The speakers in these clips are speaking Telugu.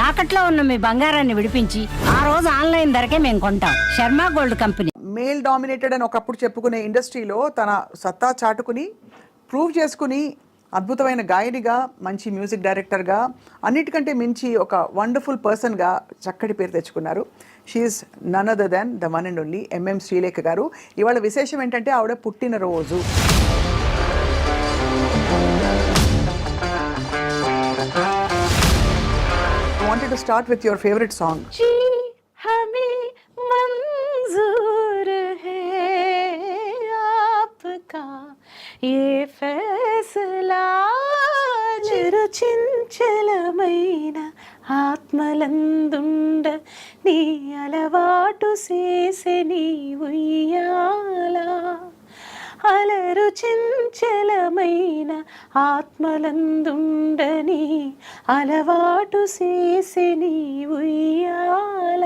తాకట్లో ఉన్న మీ బంగారాన్ని విడిపించి ఆ రోజు ఆన్లైన్ ధరకే మేము కొంటాం. Sharma gold company. Male dominated అని ఒకప్పుడు చెప్పుకునే ఇండస్ట్రీలో తన సత్తా చాటుకుని ప్రూవ్ చేసుకుని అద్భుతమైన గాయనిగా, మంచి మ్యూజిక్ డైరెక్టర్గా, అన్నిటికంటే మించి ఒక వండర్ఫుల్ పర్సన్గా చక్కటి పేరు తెచ్చుకున్నారు. She is none other than the one and only MM Srilekha గారు. ఇవాళ విశేషం ఏంటంటే ఆవిడ పుట్టినరోజు. I wanted to start with your favorite song. जी हमें मंजूर है आपका ये फैसला చిరుచించలమైన ఆత్మలందుండ నీ అలవాటు చేసే నీ ఉయ్యాల అలరు చెంచలమైన ఆత్మలందుండని అలవాటు చేసే నీ ఉయ్యాల.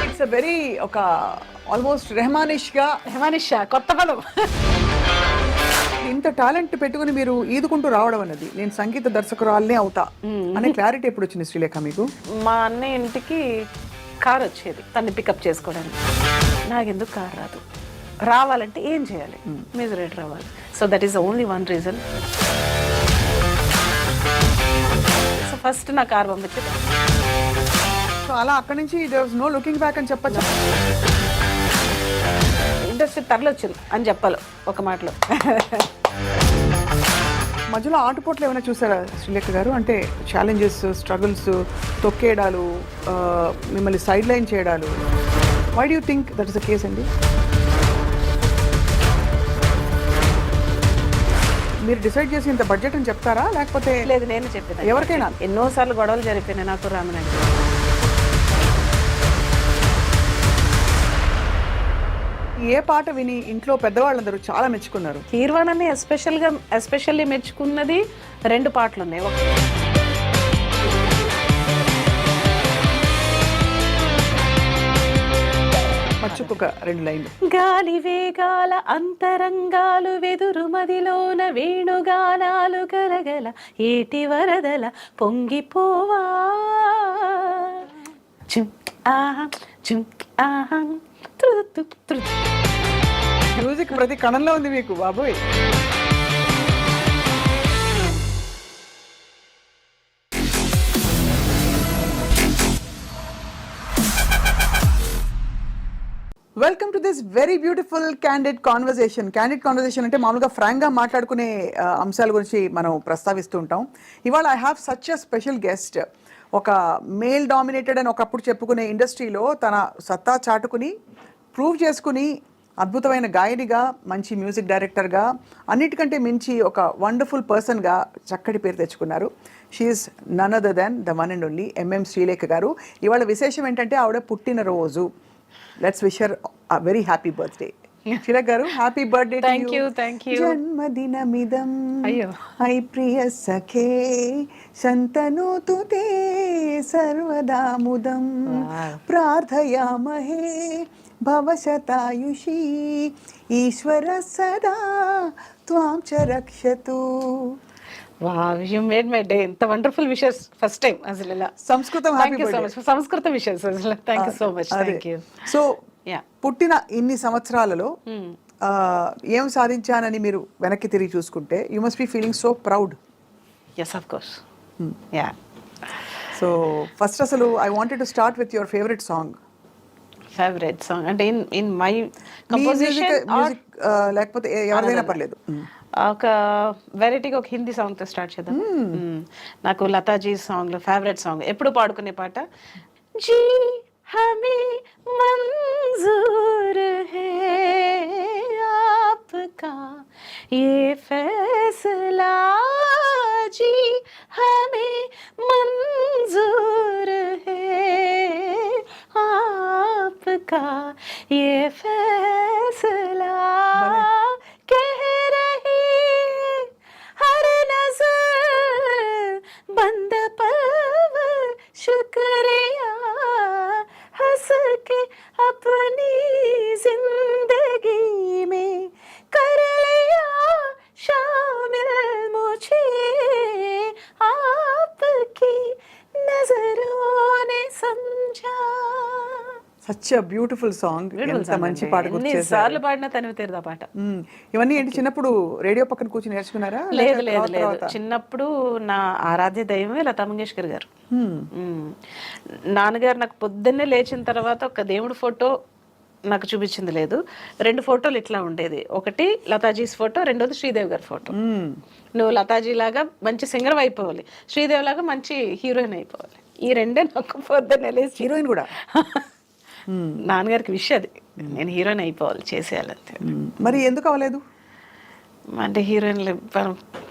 ఇట్స్ అ వెరీ ఒక ఆల్మోస్ట్ రెహమానిష్గా కొత్త పదం. ఇంత టాలెంట్ పెట్టుకుని మీరు ఈదుకుంటూ రావడం అన్నది, నేను సంగీత దర్శకురాలనే అవుతా అనే క్లారిటీ ఎప్పుడు వచ్చింది శ్రీలేఖ మీకు? మా అన్నయ్య ఇంటికి కార్ వచ్చేది తన్ని పికప్ చేసుకోవడానికి. నాకెందుకు కార్ రాదు, రావాలంటే ఏం చేయాలి? మ్యూజిక్ డైరెక్టర్ రావాలి. So that is the only one reason. So first నా కార్ పంపించేది. సో అలా అక్కడి నుంచి there was no looking back అని చెప్పచ్చు. ఇండస్ట్రీ తరలొచ్చింది అని చెప్పాలి ఒక మాటలో. మధ్యలో ఆటుపోట్లు ఏమైనా చూసారా శ్రీలేఖ గారు? అంటే ఛాలెంజెస్, స్ట్రగుల్స్, తొక్కేయడాలు, మిమ్మల్ని సైడ్ లైన్ చేయడాలు. Why do you think that is the case అండి? మీరు డిసైడ్ చేసి ఇంత బడ్జెట్ అని చెప్తారా, లేకపోతే? లేదు, నేను చెప్పేది ఎవరికైనా. ఎన్నోసార్లు గొడవలు జరిగిపోయినాయి నాకు రామనండి. ఏ పాట విని ఇంట్లో పెద్దవాళ్ళందరూ చాలా మెచ్చుకున్నారు? కీర్వాణని ఎస్పెషల్లీ మెచ్చుకున్నది 2 పాటలు ఉన్నాయి. మచ్చుకొక 2 లైన్లు. గాలి వేగాల అంతరంగాలు వెదురు మదిలోన వేణుగానాలు గలగల ఏటి వరదల పొంగిపోవా చుం ఆహా చుం ఆహా. మ్యూజిక్ ప్రతి కణంలో ఉంది మీకు బాబోయ్. Welcome to this very beautiful candid conversation. Candid conversation అంటే మామూలుగా ఫ్రాంక్గా మాట్లాడుకునే అంశాల గురించి మనం ప్రస్తావిస్తూ ఉంటాం. ఇవాళ I have such a special guest. ఒక మేల్ డామినేటెడ్ అని ఒకప్పుడు చెప్పుకునే ఇండస్ట్రీలో తన సత్తా చాటుకుని ప్రూవ్ చేసుకుని అద్భుతమైన గాయనిగా, మంచి మ్యూజిక్ డైరెక్టర్గా, అన్నిటికంటే మించి ఒక వండర్ఫుల్ పర్సన్గా చక్కటి పేరు తెచ్చుకున్నారు. She is none other than the one and only MM Srilekha గారు. ఇవాళ విశేషం ఏంటంటే ఆవిడ పుట్టినరోజు. Let's wish her a very happy birthday. Srilekha గారు, హ్యాపీ బర్త్డే. Thank you. జన్మదినమిదం ఐ ప్రియ సఖే శంతనోతు తే సర్వదాముదం ప్రార్థయామహే భవశతాయుషీ ఈశ్వర సదా త్వాం చ రక్షతు. Wow, you made my day. ఎంత వండర్ఫుల్ విషెస్. ఫస్ట్ టైం అసలు ఇలా సంస్కృతం. Thank you so much. సంస్కృత విషెస్ అసలు. Thank you so much. Thank you. So పుట్టిన ఇన్ని సంవత్సరాలలో ఏం సాధించానని మీరు వెనక్కి తిరిగి చూసుకుంటే you must be feeling so proud. Yes, of course. Yeah. So first అసలు I wanted to start with your favourite song. Favourite song అంటే ఇన్ మై కంపోజిషన్ మ్యూజిక్ లేకపోతే ఎవరైనా పర్లేదు. ఒక వెరైటీగా ఒక హిందీ సాంగ్ తో స్టార్ట్ చేద్దాం. నాకు లతాజీ సాంగ్ లో ఫేవరెట్ సాంగ్, ఎప్పుడు పాడుకునే పాట. జీ హమే మంజూర్ హై ఆప్కా ये फैसला, जी हमें मंजूर है आपका ये फैसला. సచ్ బ్యూటిఫుల్ సాంగ్, ఎంత మంచి పాట గుర్తు చేశారు. సార్లు పాడినా తనివి తీరదు ఆ పాట. ఇవన్నీ ఏంటి చిన్నప్పుడు రేడియో పక్కన కూర్చొని నేర్చుకున్నారా? లేదు లేదు లేదు, చిన్నప్పుడు నా ఆరాధ్య దైవమే లతా మంగేష్కర్ గారు. నాన్నగారు నాకు పొద్దున్నే లేచిన తర్వాత ఒక దేవుడి ఫోటో నాకు చూపించింది లేదు, 2 ఫోటోలు ఇట్లా ఉండేది. ఒకటి లతాజీస్ ఫోటో, రెండోది శ్రీదేవి గారి ఫోటో. నువ్వు లతాజీ లాగా మంచి సింగర్ అయిపోవాలి, శ్రీదేవి లాగా మంచి హీరోయిన్ అయిపోవాలి. ఈ రెండే నాకు పొద్దున్నే లేచి. హీరోయిన్ కూడా నాన్నగారికి విషయం అది, నేను హీరోయిన్ అయిపోవాలి, చేసేయాలంతే. మరి ఎందుకు అవ్వలేదు? అంటే హీరోయిన్లు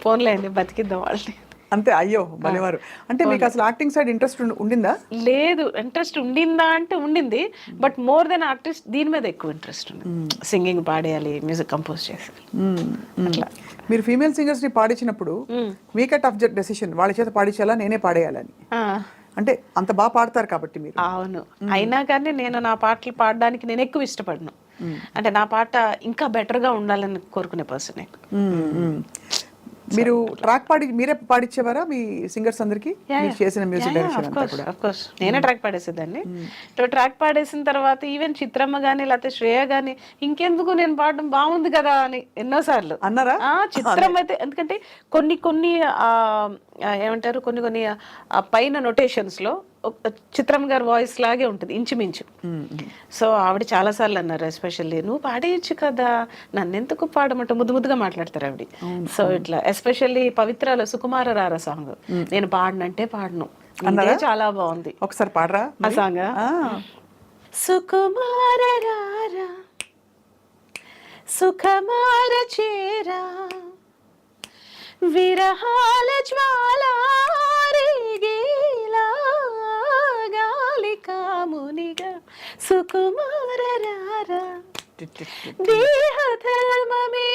ఫోన్లే అండి, బతికిద్దాం వాళ్ళని అంతే. అయ్యో భలేవారు. అంటే మీకు అసలు యాక్టింగ్ సైడ్ ఇంట్రెస్ట్ ఉండిందా? లేదు, ఇంట్రెస్ట్ ఉండిందా అంటే ఉండింది, బట్ మోర్ దెన్ ఆర్టిస్ట్ దీని మీద ఎక్కువ ఇంట్రెస్ట్ ఉంది. సింగింగ్, పాడేయాలి, మ్యూజిక్ కంపోజ్ చేసేయాలి అట్లా. మీరు ఫీమేల్ సింగర్స్ ని పాడించినప్పుడు మీకే టఫ్ డెసిషన్, వాళ్ళ చేత పాడించాలా నేనే పాడేయాలని? అంటే అంత బాగా పాడతారు కాబట్టి మీరు. అవును, అయినా కానీ నేను నా పాటలు పాడడానికి నేను ఎక్కువ ఇష్టపడను. అంటే నా పాట ఇంకా బెటర్గా ఉండాలని కోరుకునే పర్సన్. మీరు ట్రాక్ మీరే పాడించేవారా మీ సింగర్స్ అందరికి? చేసిన మ్యూజిక్ డైరెక్షన్ అంతా కూడా? ఆఫ్ కోర్స్ నేనే ట్రాక్ పాడేసేదాన్ని. ట్రాక్ పాడేసిన తర్వాత ఈవెన్ చిత్రమ్మ గానీ లేకపోతే శ్రేయ గానీ ఇంకెందుకు నేను పాడడం బాగుంది కదా అని ఎన్నోసార్లు అన్నారా? చిత్రం అయితే ఎందుకంటే కొన్ని ఏమంటారు, కొన్ని పైన నొటేషన్స్ లో చిత్రమ్మ గారి వాయిస్ లాగే ఉంటుంది ఇంచుమించు. సో ఆవిడ చాలా సార్లు అన్నారు, ఎస్పెషల్లీ నువ్వు పాడేయచ్చు కదా, నన్ను ఎందుకు పాడమంటే ముద్దుగా మాట్లాడతారు ఆవిడ. సో ఇట్లా ఎస్పెషల్లీ పవిత్రలో సుకుమార రారా సాంగ్ నేను పాడనంటే పాడను, చాలా బాగుంది. ఒకసారి పాడరా ఆ సాంగ్? సుకుమార రారా సుఖమార చేరా విరహాల జ్వాలారేగేలా గాలి కామునిగా సుకుమార రారా దేహధర్మమే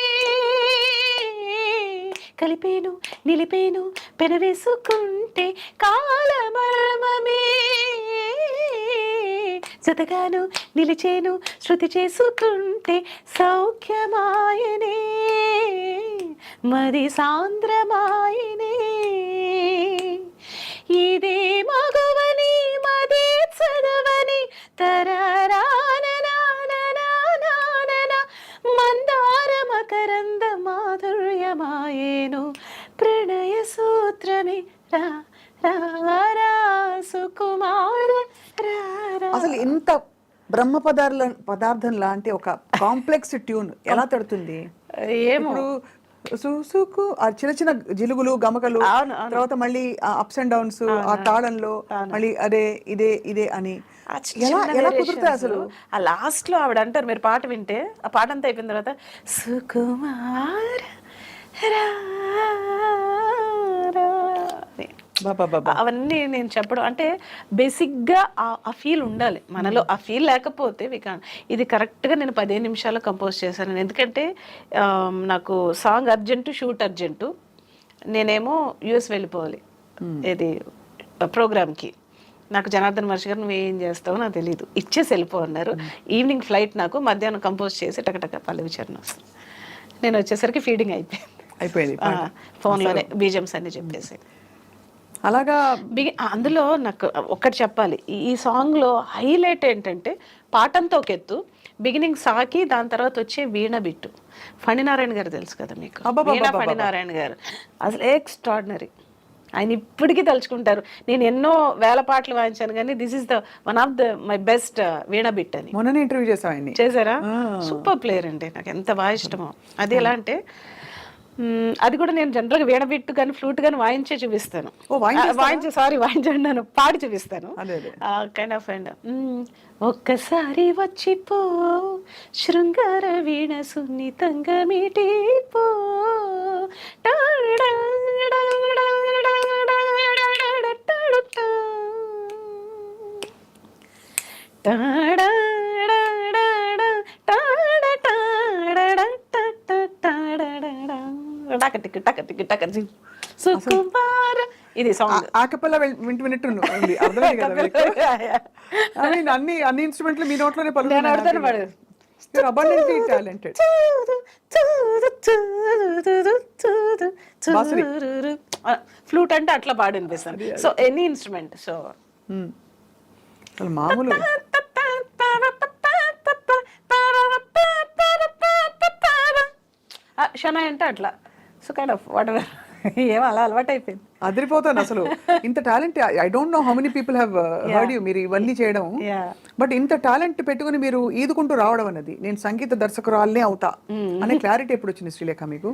కలిపేను నిలిపేను పెనవేసుకుంటే కాలమర్మమే జతగాను నిలిచేను శృతి చేసుకుంటే సౌఖ్యమాయనే మది సాంద్రమాయనే ఇదే మగువని మదే చదవని తరరాననాననాననానన మందార మకరంద మాధుర్యమాయేను ప్రణయ సూత్రమే రా రా సుకుమార. అసలు ఇంత బ్రహ్మ పదార్థం లాంటి ఒక కాంప్లెక్స్ ట్యూన్ ఎలా తడుతుంది? ఏమో సుసుకు ఆ చిన్న చిన్న జిలుగులు గమకలు, తర్వాత మళ్ళీ అప్స్ అండ్ డౌన్స్ ఆ తాళంలో మళ్ళీ అదే ఇదే అని ఎలా కుదురుతాయి అసలు? ఆ లాస్ట్ లో ఆవిడ అంటారు, మీరు పాట వింటే ఆ పాట అంతా అయిపోయిన తర్వాత సుకుమార్ అవన్నీ నేను చెప్పడం అంటే బేసిక్గా ఆ ఫీల్ ఉండాలి మనలో. ఆ ఫీల్ లేకపోతే ఇది కరెక్ట్గా నేను 15 నిమిషాల్లో కంపోజ్ చేశాను. ఎందుకంటే నాకు సాంగ్ అర్జెంటు, షూట్ అర్జెంటు, నేనేమో యుఎస్ వెళ్ళిపోవాలి ఇది ప్రోగ్రామ్కి. నాకు జనార్దన్ మహర్షి గారు నువ్వు ఏం చేస్తావో నాకు తెలియదు, ఇచ్చేసి వెళ్ళిపోన్నారు. ఈవినింగ్ ఫ్లైట్, నాకు మధ్యాహ్నం కంపోజ్ చేసి టకటక పల్లవి చరణ్ వస్తుంది. నేను వచ్చేసరికి ఫీడింగ్ అయిపోయింది ఫోన్లోనే బీజమ్స్ అన్ని చెప్పేసి. అలాగా అందులో నాకు ఒక్కటి చెప్పాలి, ఈ సాంగ్లో హైలైట్ ఏంటంటే పాటంతా ఒక ఎత్తు, బిగినింగ్ సాకి, దాని తర్వాత వచ్చే వీణ బిట్టు. ఫణినారాయణ గారు తెలుసు కదా మీకు, వీణ ఫణినారాయణ గారు అసలు ఎక్స్ట్రాడినరీ. ఆయన ఇప్పటికీ తలుచుకుంటారు. నేను ఎన్నో వేల పాటలు వాయించాను కానీ this is the one of the my best veena bit అని. మొన్న ఇంటర్వ్యూ చేశారా? సూపర్ ప్లేయర్ అండి, నాకు ఎంత బాగా ఇష్టమో. అది ఎలా అంటే అది కూడా నేను జనరల్గా వీణ బిట్టు కానీ ఫ్లూట్ కానీ వాయించే చూపిస్తాను. వాయించండి పాడి చూపిస్తాను. కైండ్ ఆఫ్ అండ్ ఒక్కసారి వచ్చిపో శృంగార వీణ సున్నితంగా మీటిపో ఇది సాంగ్ ఆకపల్ల వింటూ ఉంది, అర్థమే కదా? అన్ని ఇన్స్ట్రుమెంట్లు మీ నోట్లోనే పలుకుతాయి. టాలెంటెడ్. ఫ్లూట్ అంటే అట్లా పాడి అనిపిస్తాను. So any instrument. సో మామూలు షనాయ్ అంటే అట్లా. So kind of whatever ఏమో అలా అలవాటు అయిపోయింది. అదిరిపోతాను అసలు. ఇంత talent I don't know how many people have heard you మీరు ఇవన్నీ చేయడం. బట్ ఇంత టాలెంట్ పెట్టుకుని మీరు ఈదుకుంటూ రావడం అన్నది, నేను సంగీత దర్శకురాలనే అవుతా అనే క్లారిటీ ఎప్పుడు వచ్చింది శ్రీలేఖ మీకు?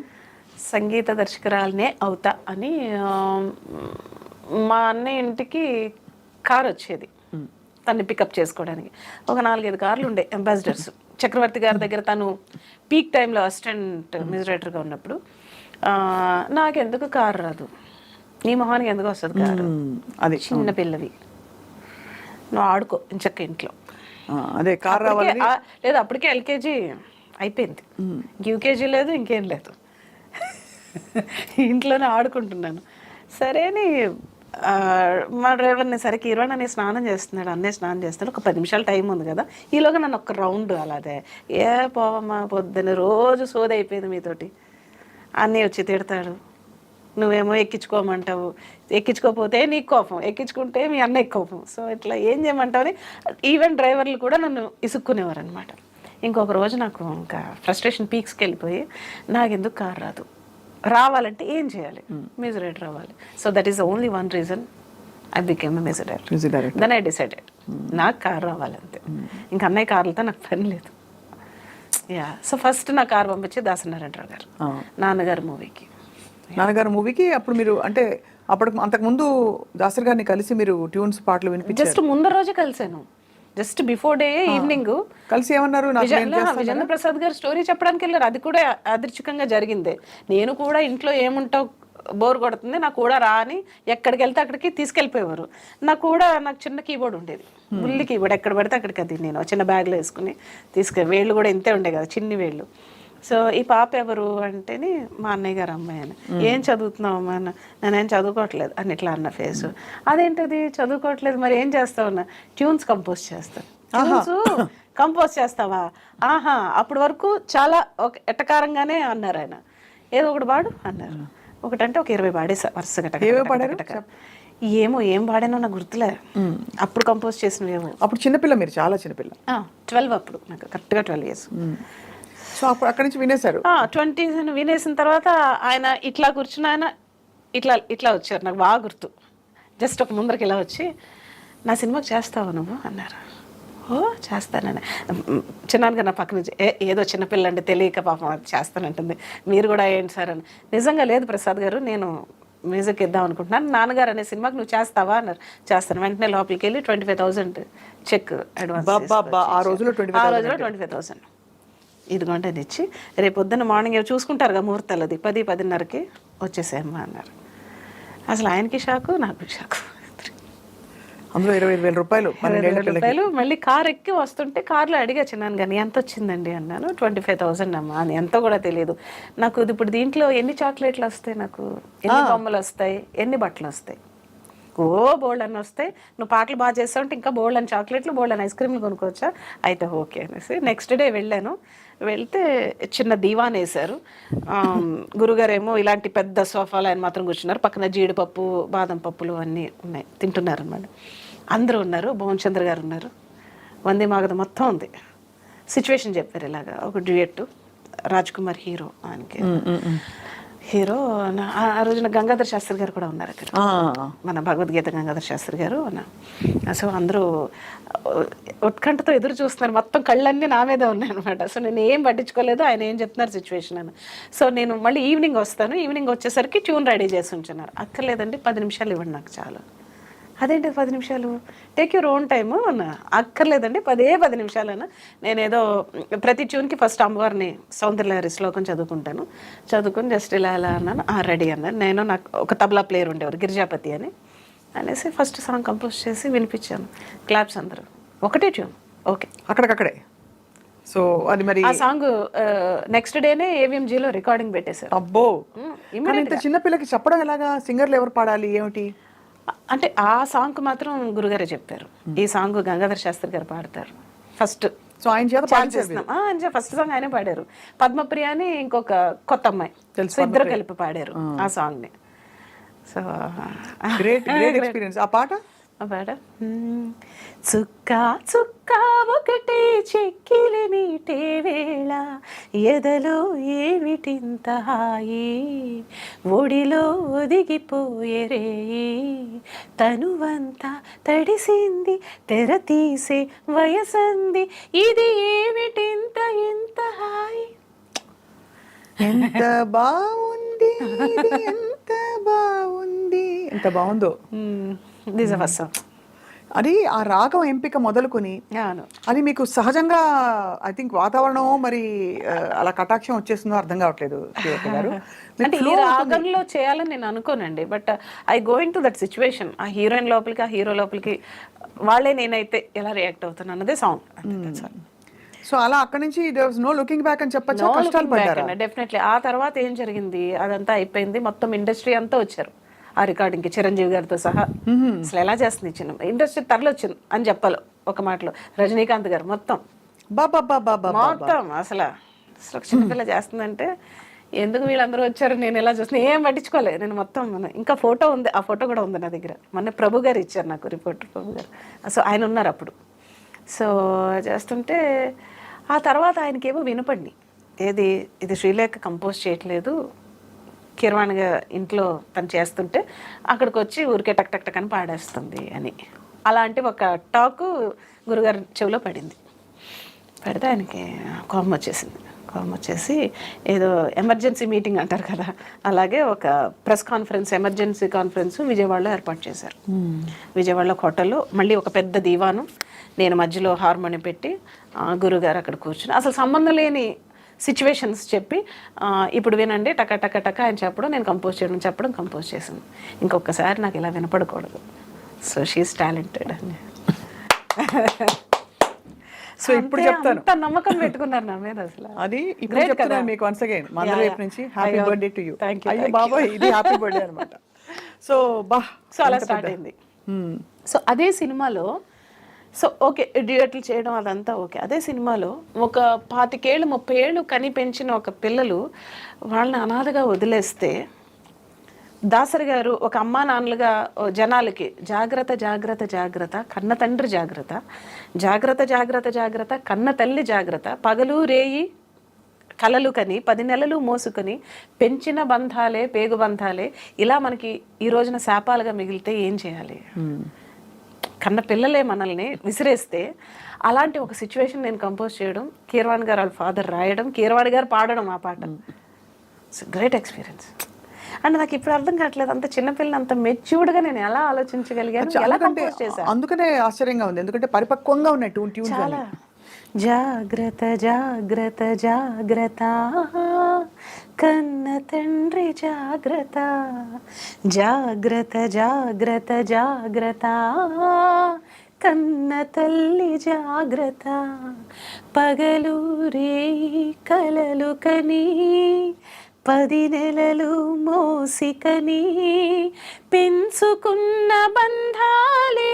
సంగీత దర్శకురాలనే అవుతా అని మా అన్నయ్య ఇంటికి కార్ వచ్చేది తన్ని పికప్ చేసుకోవడానికి. ఒక 4-5 కార్లు ఉండే అంబాసిడర్స్. చక్రవర్తి గారి దగ్గర తను పీక్ టైంలో అసిస్టెంట్ మ్యూజిక్ ఉన్నప్పుడు నాకెందుకు కారు రాదు, నీ మొహానికి ఎందుకు వస్తుంది కారు, అది చిన్న పిల్లవి నువ్వు ఆడుకో ఇంచక్క ఇంట్లో. అదే కార్ రావాలి లేదు అప్పటికే ఎల్కేజీ అయిపోయింది, యూకేజీ లేదు ఇంకేం లేదు, ఇంట్లోనే ఆడుకుంటున్నాను. సరే అని మా డ్రైవర్ని సరే కిరణ్ అనే స్నానం చేస్తున్నాడు, అన్నయ్య స్నానం చేస్తున్నాడు, ఒక 10 నిమిషాలు టైం ఉంది కదా, ఈలోగా నన్ను ఒక రౌండ్ అలాగే ఏ పోవమ్మా పొద్దున్న రోజు సోది అయిపోయింది మీతోటి, అన్నీ వచ్చి తిడతాడు, నువ్వేమో ఎక్కించుకోమంటావు, ఎక్కించుకోకపోతే నీకు కోపం, ఎక్కించుకుంటే మీ అన్నయ్య కోపం, సో ఇట్లా ఏం చేయమంటావు అని ఈవెన్ డ్రైవర్లు కూడా నన్ను ఇసుక్కునేవారు అనమాట. ఇంకొక రోజు నాకు ఇంకా ఫ్రస్ట్రేషన్ పీక్స్కి వెళ్ళిపోయి నాకెందుకు కారు రాదు, రావాలంటే ఏం చేయాలి, మ్యూజిక్ డైరెక్టర్ రావాలి. So that is only one reason I became music director. Then I decided నాకు కారు రావాలంతే, ఇంకా అన్నయ్య కార్లతో నాకు పని లేదు. సో ఫస్ట్ నా కారు పంపించి దాసనారాయణరావు గారు నాన్నగారు మూవీకి. అప్పుడు మీరు అంటే అంతకు ముందు దాసరి గారిని కలిసి మీరు ట్యూన్స్ పాటలు వినిపించారు? జస్ట్ ముందర రోజే కలిసాను, జస్ట్ బిఫోర్ డే ఈవినింగ్ కలిసి ఏమన్నారు, విజేంద్ర ప్రసాద్ గారు స్టోరీ చెప్పడానికి వెళ్ళారు. అది కూడా అదృచ్ఛికంగా జరిగింది. నేను కూడా ఇంట్లో ఏముంటావు బోర్ కొడుతుంది నాకు కూడా రా అని ఎక్కడికి వెళ్తే అక్కడికి తీసుకెళ్ళిపోయేవారు. నాకు చిన్న కీబోర్డ్ ఉండేది, బుల్లి కీబోర్డ్, ఎక్కడ పడితే అక్కడికి అది నేను చిన్న బ్యాగ్లో వేసుకుని వేళ్ళు కూడా ఇంతే ఉండే కదా చిన్ని వేళ్ళు. సో ఈ పాప ఎవరు అంటేనే మా అన్నయ్య గారు అమ్మాయి అని. ఏం చదువుతున్నావు అమ్మా అన్న, నేనేం చదువుకోవట్లేదు అని ఇట్లా అన్న ఫేసు. అదేంటది చదువుకోవట్లేదు మరి ఏం చేస్తావు అన్న, ట్యూన్స్ కంపోజ్ చేస్తాను. ట్యూన్స్ కంపోజ్ చేస్తావా, ఆహా అప్పటి వరకు చాలా ఎట్టకారంగానే అన్నారు ఆయన. ఏదో ఒకటి పాడు అన్నారు, ఒకటంటే ఒక 20 పాడేసా వరుసగా. ఏం పాడానో నాకు గుర్తులే, అప్పుడు కంపోజ్ చేసినవేమో. అప్పుడు చిన్నపిల్ల, మీరు చాలా చిన్నపిల్ల. 12 అప్పుడు నాకు కరెక్ట్గా 12 years. సో అప్పుడు అక్కడి నుంచి వినేశారు. 20 వినేసిన తర్వాత ఆయన ఇట్లా కూర్చుని ఆయన ఇట్లా వచ్చారు, నాకు బాగా గుర్తు. జస్ట్ ఒక ముందరికి ఇలా వచ్చి నా సినిమాకి చేస్తావా నువ్వు అన్నారు. ఓ చేస్తానని. చిన్నాన్నగా నా పక్క నుంచి ఏదో చిన్నపిల్ల అంటే తెలియక పాపం అది చేస్తానంటుంది, మీరు కూడా ఏంటి సార్ అని. నిజంగా లేదు ప్రసాద్ గారు, నేను మ్యూజిక్ ఇద్దాం అనుకుంటున్నాను, నాన్నగారు అనే సినిమాకి నువ్వు చేస్తావా అన్నారు. చేస్తాను. వెంటనే లోపలికి వెళ్ళి 25,000 చెక్ అడ్వాన్స్. ఆ రోజులో 25,000 ఇదిగోంటే ఇచ్చి రేపు పొద్దున్న మార్నింగ్ చూసుకుంటారుగా ముహూర్తాలది 10-10:30కి వచ్చేసేమ్మా అన్నారు. అసలు ఆయనకి షాకు, నాకు షాకు. అందులో 25,000 రూపాయలు. మళ్ళీ కార్ ఎక్కి వస్తుంటే కార్లో అడిగా చిన్నాను కానీ ఎంత వచ్చిందండి అన్నాను. 25,000 అమ్మా అని. ఎంతో కూడా తెలియదు నాకు. ఇప్పుడు దీంట్లో ఎన్ని చాక్లెట్లు వస్తాయి, నాకు ఎన్ని బొమ్మలు వస్తాయి, ఎన్ని బట్టలు వస్తాయి, బోల్డ్ అని వస్తాయి, నువ్వు పాటలు బాగా చేస్తావు అంటే ఇంకా బోల్డ్ అని చాక్లెట్లు, బోల్డ్ అని ఐస్ క్రీమ్లు కొనుక్కోవచ్చా, అయితే ఓకే అనేసి నెక్స్ట్ డే వెళ్ళాను. వెళ్తే చిన్న దీవాన్ వేశారు. గురుగారేమో ఇలాంటి పెద్ద సోఫాలు ఆయన మాత్రం కూర్చున్నారు, పక్కన జీడిపప్పు బాదం పప్పులు అన్నీ ఉన్నాయి, తింటున్నారు అన్నమాట. అందరూ ఉన్నారు, భువన్ చంద్ర గారు ఉన్నారు, వందే మాగధ మొత్తం ఉంది. సిచ్యువేషన్ చెప్పారు ఇలాగా, ఒక డ్యూయట్, రాజ్ కుమార్ హీరో, ఆయనకి హీరో. ఆ రోజున గంగాధర్ శాస్త్రి గారు కూడా ఉన్నారు అక్కడ, మన భగవద్గీత గంగాధర్ శాస్త్రి గారు. సో అందరూ ఉత్కంఠతో ఎదురు చూస్తున్నారు, మొత్తం కళ్ళన్నీ నా మీద ఉన్నాయి అనమాట. సో నేను ఏం పట్టించుకోలేదు, ఆయన ఏం చెప్తున్నారు సిచ్యువేషన్ అని. సో నేను మళ్ళీ ఈవినింగ్ వస్తాను, ఈవినింగ్ వచ్చేసరికి ట్యూన్ రెడీ చేసి ఉంచున్నారు. అక్కర్లేదండి 10 నిమిషాలు ఇవ్వండి నాకు చాలు. అదేంటి 10 నిమిషాలు, టేక్ యూర్ ఓన్ టైము అన్నా. అక్కర్లేదండి 10 నిమిషాలన్నా. నేనేదో ప్రతి ట్యూన్కి ఫస్ట్ అమ్మవారిని సౌందర్యలహరి శ్లోకం చదువుకుని జస్ట్ ఇలా అన్నాను. రెడీ అన్నాను. నేను నాకు ఒక తబలా ప్లేయర్ ఉండేవారు గిరిజాపతి అనేసి ఫస్ట్ సాంగ్ కంపోజ్ చేసి వినిపించాను. క్లాప్స్ అందరూ, ఒకటే ట్యూన్, ఓకే అక్కడికక్కడే. సో అది మరి ఆ సాంగ్ నెక్స్ట్ డేనే AVMGలో రికార్డింగ్ పెట్టేశారు. అబ్బో, ఇంత చిన్న పిల్లకి చెప్పడం ఎలాగా, సింగర్లు ఎవరు పాడాలి ఏమిటి అంటే ఆ సాంగ్ మాత్రం గురుగారే చెప్పారు, ఈ సాంగ్ గంగాధర్ శాస్త్రి గారు పాడతారు ఫస్ట్. సో ఆయన చేత ఫస్ట్ సాంగ్ ఆయనే పాడారు. పద్మప్రియ అని ఇంకొక కొత్త అమ్మాయి తెలుసు, ఇద్దరు కలిపి పాడారు ఆ సాంగ్ ని. So great experience. ఆ పాట ఆ పాట చుక్క చుక్క ఒకటే చెక్కిలి మీటే వేళ ఎదలో ఏమిటింత హాయి ఒడిలో ఒదిగిపోయే రేయి తనువంతా తడిసింది తెర తీసే వయసంది ఇది ఏమిటింత ఇంత హాయి. ఎంత బాగుంది ఇది, ఎంత బాగుంది, ఎంత బాగుందో. This first song. అది ఆ రాగం ఎంపిక మొదలుకొని అవును. అది మీకు సహజంగా ఐ థింక్ వాతావరణం మరి అలా కటాక్షం వచ్చేస్తుందో అర్థం కావట్లేదు శ్రీలత గారు. మీకు అంటే ఈ flow ఉంటుంది. రాగంలో చేయాలని నేను అనుకోనండి, but I going to that situation. ఆ హీరోయిన్ లోపలికి ఆ హీరో లోపలికి వాళ్ళే నేనైతే ఎలా రియాక్ట్ అవుతాను అన్నదే సాంగ్. సో అలా అక్కడి నుంచి there was no looking back అని చెప్పొచ్చు. కష్టాలు పడ్డారా? డెఫినెట్లీ. ఆ తర్వాత ఏం జరిగింది, అదంతా అయిపోయింది, మొత్తం ఇండస్ట్రీ అంతా వచ్చారు ఆ రికార్డింగ్కి, చిరంజీవి గారితో సహా. అసలు ఎలా చేస్తుంది చిన్న ఇండస్ట్రీ తరలి వచ్చింది అని చెప్పాలి ఒక మాటలో. రజనీకాంత్ గారు మొత్తం మొత్తం అసలు ఒక చిన్నపిల్ల చేస్తుందంటే ఎందుకు వీళ్ళందరూ వచ్చారు, నేను ఎలా చూస్తున్నా ఏం పట్టించుకోలేదు నేను మొత్తం. ఇంకా ఫోటో ఉంది, ఆ ఫోటో కూడా ఉంది నా దగ్గర. మొన్న ప్రభు గారు ఇచ్చారు నాకు, రిపోర్టర్ ప్రభు గారు. సో ఆయన ఉన్నారు అప్పుడు. సో చేస్తుంటే ఆ తర్వాత ఆయనకేమో వినపడి ఏది ఇది శ్రీలేఖ కంపోజ్ చేయట్లేదు, కీరవాణిగా ఇంట్లో తను చేస్తుంటే అక్కడికి వచ్చి ఊరికే టక్ టక్ టక్ అని పాడేస్తుంది అని. అలాంటి ఒక టాకు గురుగారి చెవిలో పడింది. పడితే ఆయనకి కోపం వచ్చేసింది. కోపం వచ్చేసి ఏదో ఎమర్జెన్సీ మీటింగ్ అంటారు కదా, అలాగే ఒక ప్రెస్ కాన్ఫరెన్స్, ఎమర్జెన్సీ కాన్ఫరెన్స్ విజయవాడలో ఏర్పాటు చేశారు. విజయవాడలో హోటల్లో మళ్ళీ ఒక పెద్ద దీవాను, నేను మధ్యలో హార్మోనియం పెట్టి గురుగారు అక్కడ కూర్చుని అసలు సంబంధం లేని సిచ్యువేషన్స్ చెప్పి ఇప్పుడు వినండి టక టక టక ఆయన చెప్పడం, నేను కంపోజ్ చేయడం చెప్పడం, కంపోజ్ చేసింది. ఇంకొకసారి నాకు ఇలా వినపడకూడదు. సో షీఈస్ టాలెంటెడ్ అని. సో ఇప్పుడు చెప్తాను, అంత నమ్మకం పెట్టుకున్నారు నా మీద అసలు. అది ఇప్పుడు చెప్తున్నాను మీకు వన్స్ అగైన్ మన వైపు నుంచి హ్యాపీ బర్త్డే టు యూ. అయ్యో బాబాయ్ ఇది హ్యాపీ బర్త్డే అనమాట. సో సో అలా స్టార్ట్ అయింది. సో అదే సినిమాలో సో ఓకే డ్యూయట్లు చేయడం అదంతా ఓకే. అదే సినిమాలో ఒక 25 ఏళ్ళు 30 ఏళ్ళు కని పెంచిన ఒక పిల్లలు వాళ్ళని అనాథగా వదిలేస్తే దాసరి గారు ఒక అమ్మా నాన్నలుగా జనాలకి జాగ్రత్త జాగ్రత్త జాగ్రత్త, కన్న తండ్రి జాగ్రత్త, జాగ్రత్త జాగ్రత్త జాగ్రత్త, కన్న తల్లి జాగ్రత్త, పగలు రేయి కలలు కని 10 నెలలు మోసుకొని పెంచిన బంధాలే పేగు బంధాలే ఇలా మనకి ఈ రోజున శాపాలుగా మిగిలితే ఏం చేయాలి? కన్న పిల్లలే మనల్ని విసిరేస్తే అలాంటి ఒక సిచ్యువేషన్ నేను కంపోజ్ చేయడం, కీరవాణి గారు వాళ్ళ ఫాదర్ రాయడం, కీరవాణి గారు పాడడం ఆ పాట. It's great experience. అండ్ నాకు ఇప్పుడు అర్థం కావట్లేదు అంత చిన్నపిల్లని అంత మెచ్యూర్డ్గా నేను ఎలా ఆలోచించగలిగాను, ఎలా కంపోజ్ చేశాను. అందుకనే ఆశ్చర్యంగా ఉంది, ఎందుకంటే పరిపక్వంగా ఉన్నాయి ట్యూన్ చాలా. జాగ్రత్త జాగ్రత్త జాగ్రత్త, కన్న తండ్రి జాగ్రత్త, జాగ్రత్త జాగ్రత్త జాగ్రత్త, కన్న తల్లి జాగ్రత్త, పగలు రేయి కలలు కని 10 నెలలు మోసికని పెంచుకున్న బంధాలే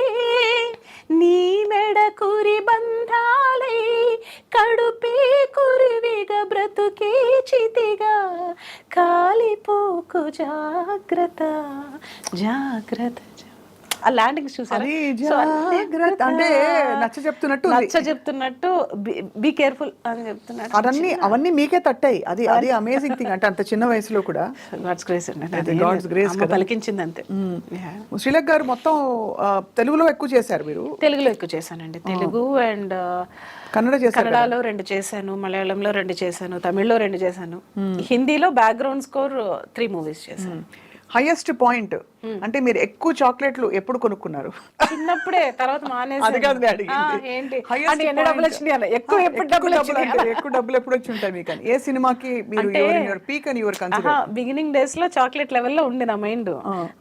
నీ మెడ కురి బంధాలే, కడుపే కురివిగా బ్రతుకే చితిగా కాలిపోకు జాగ్రత్త జాగ్రత్త. ఆ ల్యాండింగ్స్ చూసారు అంటే నచ్చ చెప్తున్నట్టు బీ కేర్ఫుల్ అని చెప్తున్నాడు. అవన్నీ మీకే తట్టాయి. అది అది అమేజింగ్ థింగ్. అంటే అంత చిన్న వయసులో కూడా గాడ్స్ గ్రేస్ అండి, గాడ్స్ గ్రేస్ పలికించింది అంతే. శ్రీలేఖ గారు మొత్తం తెలుగులో ఎక్కువ చేశారు మీరు? తెలుగులో ఎక్కువ చేశానండి. తెలుగు అండ్ కన్నడలో 2 చేశాను, మలయాళంలో 2 చేశాను, తమిళ్లో 2 చేశాను, హిందీలో బ్యాక్గ్రౌండ్ స్కోర్ 3 మూవీస్ చేశాను. హైయెస్ట్ పాయింట్ అంటే మీరు ఎక్కువ చాక్లెట్లు ఎప్పుడు కొనుక్కున్నారు? చిన్నప్పుడే, తర్వాత మానేసి. ఏంటి ఎక్కువ డబ్బులు ఎప్పుడు వచ్చి ఉంటాయి మీకు? ఏ సినిమాకి మీరు పీక్ అని యువర్ కన్సిడర్? బిగినింగ్ డేస్ లో చాక్లెట్ లెవెల్ లో ఉండే నా మైండ్.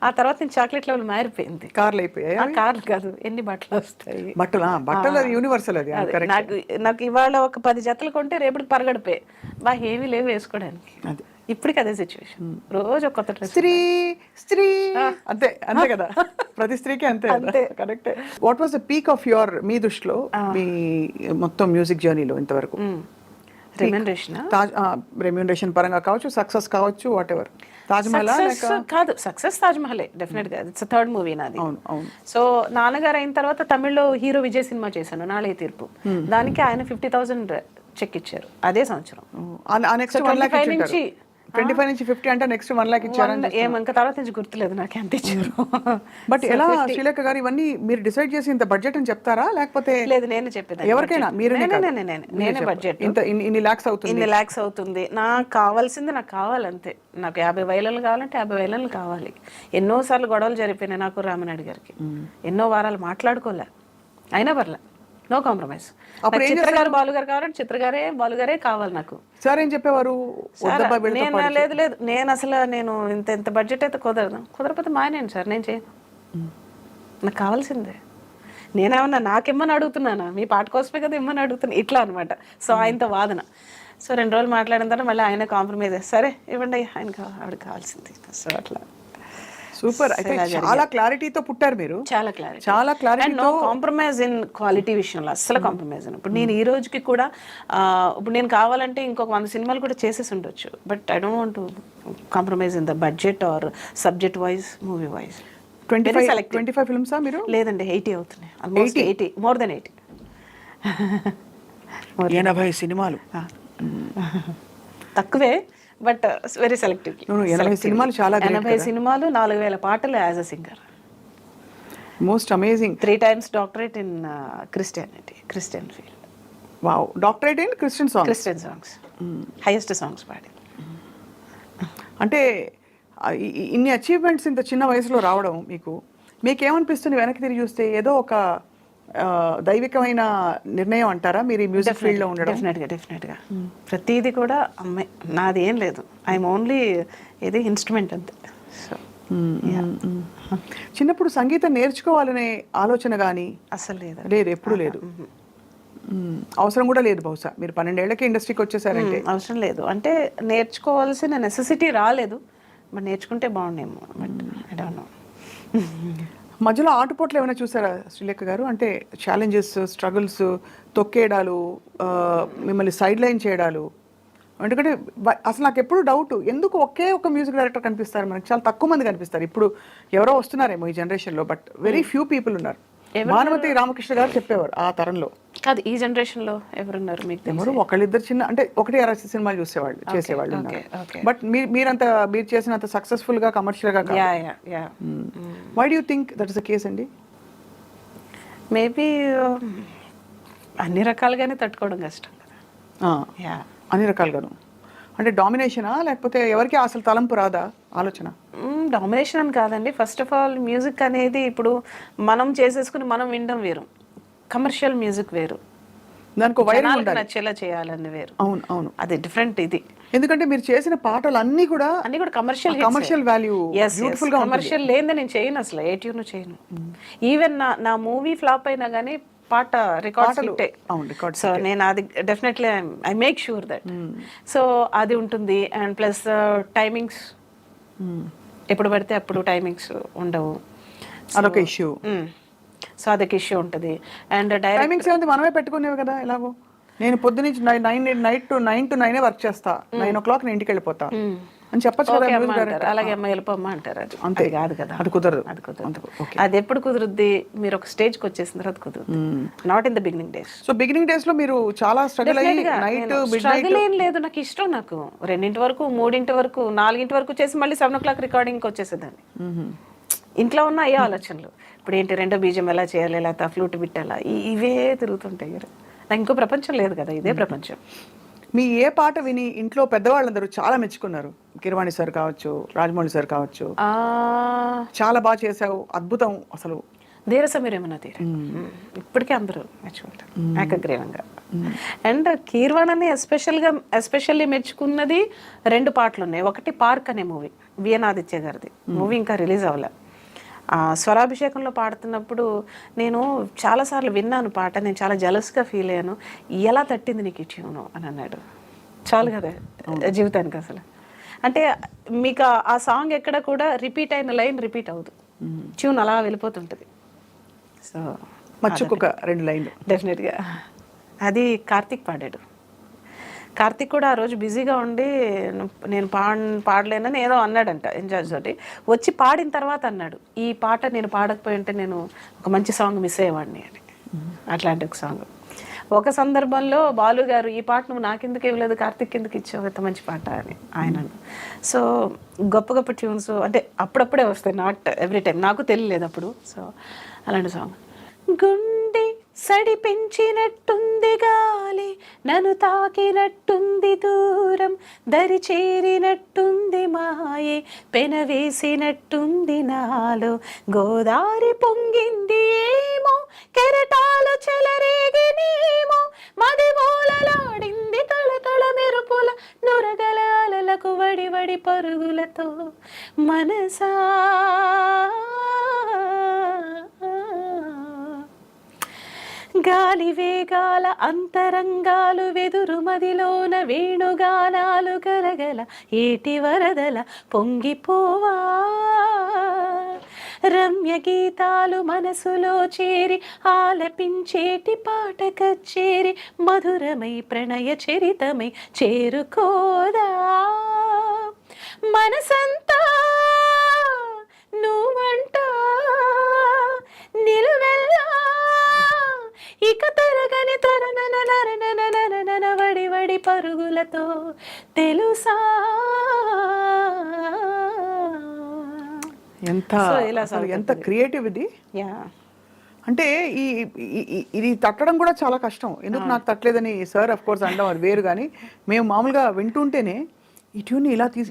ఆ తర్వాత నేను చాక్లెట్ లెవెల్ మారిపోయింది. కార్లు అయిపోయాయి? కార్లు కాదు, ఎన్ని బట్టలు వస్తాయి. బట్టలు అది యూనివర్సల్. అది నాకు ఇవాళ ఒక 10 జతలు కొంటే రేపటికి పరగడిపోయి ఏమీ లేవు వేసుకోవడానికి. ఇప్పటికి అదే సిచ్యువేషన్. రోజు కొత్త డ్రెస్. స్త్రీ అంతే అంతే కదా, ప్రతి స్త్రీకి అంతే. Correct. What was the peak of your, మీ దృష్టిలో, మీ మొత్తం మ్యూజిక్ జర్నీలో ఇంతవరకు? రెమ్యునరేషన్ రెమ్యూనరేషన్ పరంగా కావచ్చు, సక్సెస్ కావచ్చు, వాట్ ఎవర్. తాజ్ మహల్ కాదు, సక్సెస్ తాజ్ మహలే డెఫినెట్ గా. ఇట్స్ థర్డ్ మూవీ నాది. అవును అవును. సో నాన్నగారు అయిన తర్వాత తమిళ్లో హీరో విజయ్ సినిమా చేశాను, నాళే తీర్పు. దానికి ఆయన 50,000 చెక్ ఇచ్చారు అదే సంవత్సరం. నెక్స్ట్ 1 lakh నుంచి 25 నుంచి 50 అంటే నెక్స్ట్ 1 lakh ఇచ్చారని ఇంకా తర్వాత నుంచి గుర్తులేదు నాకు ఎంత ఇచ్చారు. బట్ ఎలా శ్రీలేఖ గారు ఇవన్నీ మీరు డిసైడ్ చేసి ఇంత బడ్జెట్ అని చెప్తారా, లేకపోతే లేదు నేనే చెప్పేది ఎవరికైనా నేనే బడ్జెట్ ఇంత ఇన్ని లాక్స్ అవుతుంది, ఇన్ని లాక్స్ అవుతుంది, నాకు కావాల్సింది నాకు కావాలంతే. నాకు 50,000 కావాలంటే 50,000 కావాలి. ఎన్నోసార్లు గొడవలు జరిగిపోయినాయి నాకు రామనాయుడు గారికి, ఎన్నో వారాలు మాట్లాడుకోలే, అయినా పర్లే, నో కాంప్రమైజ్. చిత్రగారు బాలుగారు కావాలంటే చిత్రగారే బాలుగారే కావాలి నాకు. సార్ ఏం చెప్పేవారు? లేదు లేదు నేను అసలు నేను ఇంత బడ్జెట్ అయితే కుదరకపోతే మానేయండి సార్, నేను చేయను, నాకు కావాల్సిందే. నేనేమన్నా నాకేమని అడుగుతున్నానా, మీ పాట కోసమే కదా ఇమ్మని అడుగుతున్నా, ఇట్లా అనమాట. సో ఆయనతో వాదన. సో 2 రోజులు మాట్లాడిన తర్వాత మళ్ళీ ఆయన కాంప్రమైజ్, సరే ఇవ్వండి ఆయనకి ఆవిడకి కావాల్సింది. సో అట్లా సూపర్. అయితే చాలా క్లారిటీతో పుట్టారు మీరు, చాలా క్లారిటీ, చాలా clarity. No compromise in quality విషయంలో అస్సలు కాంప్రమైజ్. ఇప్పుడు నేను ఈ రోజుకి కూడా ఇప్పుడు నేను కావాలంటే ఇంకొక 100 సినిమాలు కూడా చేసేసి ఉండొచ్చు, but I don't want to compromise in the budget or subject wise, movie wise. 25 ఫిల్మ్సా మీరు? లేదండి 80 అవుతున్నాయి, ఆల్మోస్ట్ 80, మోర్ దెన్ 80. 80 సినిమాలు తక్కువే, బట్ వెరీ సెలెక్టివ్. 80 సినిమాలు చాలా 80 సినిమాలు, 4,000 పాటలు as a singer. Most amazing. 3 times doctorate in Christianity, Christian field. Wow, doctorate in Christian songs, highest songs పాడి. అంటే ఇన్ని అచీవ్మెంట్స్ ఇంత చిన్న వయసులో రావడం మీకేమనిపిస్తుంది వెనక్కి తిరిగి చూస్తే? ఏదో ఒక దైవికమైన నిర్ణయం అంటారా మీరు ఈ మ్యూజిక్ ఫీల్డ్ లో ఉండడం? డెఫినెట్గా ప్రతిదీ కూడా అమ్మాయి, నాది ఏం లేదు, ఐఎమ్ ఓన్లీ ఇది ఇన్స్ట్రుమెంట్ అంతే. సో చిన్నప్పుడు సంగీతం నేర్చుకోవాలనే ఆలోచన కానీ అసలు లేదు, ఎప్పుడు లేదు, అవసరం కూడా లేదు. బహుశా మీరు 12 ఏళ్లకి ఇండస్ట్రీకి వచ్చేసారంటే అవసరం లేదు, అంటే నేర్చుకోవాల్సిన నెసెసిటీ రాలేదు, బట్ నేర్చుకుంటే బాగుండేమో, బట్ ఐ డోంట్ నో. మధ్యలో ఆటుపోట్లు ఏమైనా చూసారా శ్రీలేఖ గారు? అంటే ఛాలెంజెస్, స్ట్రగుల్స్, తొక్కేయడాలు, మిమ్మల్ని సైడ్ లైన్ చేయడాలు? ఎందుకంటే అసలు నాకు ఎప్పుడు డౌట్, ఎందుకు ఒకే ఒక మ్యూజిక్ డైరెక్టర్ కనిపిస్తారు మనకి? చాలా తక్కువ మంది కనిపిస్తారు. ఇప్పుడు ఎవరో వస్తున్నారేమో ఈ జనరేషన్లో, బట్ వెరీ ఫ్యూ పీపుల్ ఉన్నారు. భానుమతి రామకృష్ణ గారు చెప్పేవారు ఆ తరంలో. కాదు, ఈ జనరేషన్ లో ఎవరున్నారు మీకు? ఎవరు ఒకళ్ళిద్దరు చిన్న, అంటే 1-2 సినిమాలు చేసేవాళ్ళు. బట్ మీరు చేసినంత సక్సెస్ఫుల్ గా, కమర్షియల్ గా. Why do you think that is the case అండి? మేబీ అన్ని రకాలుగానే తట్టుకోవడం కష్టం కదా. అన్ని రకాలుగాను అంటే డామినేషనా, లేకపోతే ఎవరికి అసలు తలంపు రాదా ఆలోచన? డామినేషన్ అని కాదండి. ఫస్ట్ ఆఫ్ ఆల్ మ్యూజిక్ అనేది ఇప్పుడు మనం చేసేసుకుని మనం వినడం వేరు, కమర్షియల్ మ్యూజిక్ వేరు, దానికి వైరల్ నచ్చేలా చేయాలని వేరు. అవును అవును, అది డిఫరెంట్. ఇది ఎందుకంటే మీరు చేసిన పాటలు అన్నీ కూడా కమర్షియల్ వాల్యూ, బ్యూటిఫుల్ గా. కమర్షియల్ లేదని నేను చేయను, అసలు ఏ ట్యూన్ చేయను. ఈవెన్ నా మూవీ ఫ్లాప్ అయినా కానీ పాట రికార్డ్, సో నేను అది definitely I make sure that. So అది ఉంటుంది. అండ్ ప్లస్ టైమింగ్స్, ఎప్పుడు పడితే అప్పుడు టైమింగ్స్ ఉండవు, అదొక ఇష్యూ. సో అదొక ఇష్యూ ఉంటుంది. అండ్ టైమింగ్స్ ఏముంది, మనమే పెట్టుకునేవి కదా. ఎలాగో నేను పొద్దునుంచి 9 to 9 వర్క్ చేస్తా, 9 o'clock నేను ఇంటికి వెళ్ళిపోతా అని చెప్పచ్చు కదా. అలాగే అమ్మ వెళ్ళిపోమ్మా అంటారు, అది అంతే కాదు కదా, అది కుదరదు. అది ఎప్పుడు కుదురుద్ది? మీరు ఒక స్టేజ్కి వచ్చేసిన తర్వాత కుదురుద్ది, not in the beginning days. So beginning days లో మీరు చాలా స్ట్రగుల్ అయ్యి, స్ట్రగుల్ ఏం లేదు, నాకు ఇష్టం. నాకు 2 వరకు, 3 వరకు, 4 వరకు చేసి మళ్ళీ 7 o'clock రికార్డింగ్కి వచ్చేసేదాన్ని. ఇంట్లో ఉన్న అయ్యే ఆలోచనలు, ఇప్పుడు ఏంటి రెండో బీజం ఎలా చేయాలి, లేకపోతే ఫ్లూట్ బిట్టాలా, ఇవే తిరుగుతుంటాయి. నాకు ఇంకో ప్రపంచం లేదు కదా, ఇదే ప్రపంచం. మీ ఏ పాట విని ఇంట్లో పెద్దవాళ్ళందరూ చాలా మెచ్చుకున్నారు? కిరవాణి సార్ కావచ్చు, రాజమౌళి సార్ కావచ్చు, చాలా బాగా చేసావు, అద్భుతం అసలు. ధీర సమీరేమన్నా తీర ఇప్పటికే అందరూ మెచ్చుకుంటారు ఏకగ్రీవంగా. అండ్ కీర్వాణని ఎస్పెషల్లీ మెచ్చుకున్నది 2 పాటలు ఉన్నాయి. ఒకటి పార్క్ అనే మూవీ, విఎన్ ఆదిత్య గారిది మూవీ, ఇంకా రిలీజ్ అవ్వలే. స్వరాభిషేకంలో పాడుతున్నప్పుడు నేను చాలాసార్లు విన్నాను పాట, నేను చాలా జలస్గా ఫీల్ అయ్యాను. ఎలా తట్టింది నీకు ఈ ట్యూను అని అన్నాడు. చాలు కదా జీవితానికి అసలు. అంటే మీకు ఆ సాంగ్ ఎక్కడ కూడా రిపీట్ అయిన లైన్ రిపీట్ అవ్వదు, ట్యూన్ అలా వెళ్ళిపోతుంటుంది. సో మచ్చుకొక 2 లైన్లు డెఫినెట్గా. అది కార్తీక్ పాడాడు. కార్తీక్ కూడా ఆ రోజు బిజీగా ఉండి నేను పాడలేనని ఏదో అన్నాడంట ఇన్ఛార్జ్ తోటి. వచ్చి పాడిన తర్వాత అన్నాడు, ఈ పాట నేను పాడకపోయి ఉంటే నేను ఒక మంచి సాంగ్ మిస్ అయ్యేవాడిని అని. అట్లాంటి ఒక సాంగ్. ఒక సందర్భంలో బాలు గారు, ఈ పాట నువ్వు నాకెందుకు ఇవ్వలేదు, కార్తీక్ ఎందుకు ఇచ్చావు, ఎంత మంచి పాట అని ఆయన. సో గొప్ప గొప్ప ట్యూన్స్ అంటే అప్పుడప్పుడే వస్తాయి, నాట్ ఎవ్రీ టైం. నాకు తెలియలేదు అప్పుడు. సో అలాంటి సాంగ్. గుండె సడి పెంచినట్టుంది గాలి, నన్ను తాకినట్టుంది దూరం, దరి చేరినట్టుంది మాయే, పెనవేసినట్టుంది నాలో, గోదారి పొంగింది ఏమో, కెరటాలు చెలరేగినేమో, మది మూలలాడింది తళతళ మెరుపుల నురగలాలకు వడి వడి పరుగులతో మనసా. గాలి వేగాల అంతరంగాలు వెదురు మదిలోన వేణుగానాలు గలగల ఏటి వరదల పొంగిపోవా, రమ్య గీతాలు మనసులో చేరి ఆలపించేటి పాట కచ్చేరి, మధురమై ప్రణయ చరితమై చేరుకోదా, మనసంతా నువ్వంట నిలువెల్లా, ఇక తరగని తరనన వడి వడి పరుగులతో తెలుసా. ఎంత క్రియేటివ్ ఇది. యా, అంటే ఇది తట్టడం కూడా చాలా కష్టం. ఎందుకు నాకు తట్టలేదని సార్ అఫ్ కోర్స్ అంటాం, అది వేరు. కానీ మేము మామూలుగా వింటుంటేనే ఈ ట్యూన్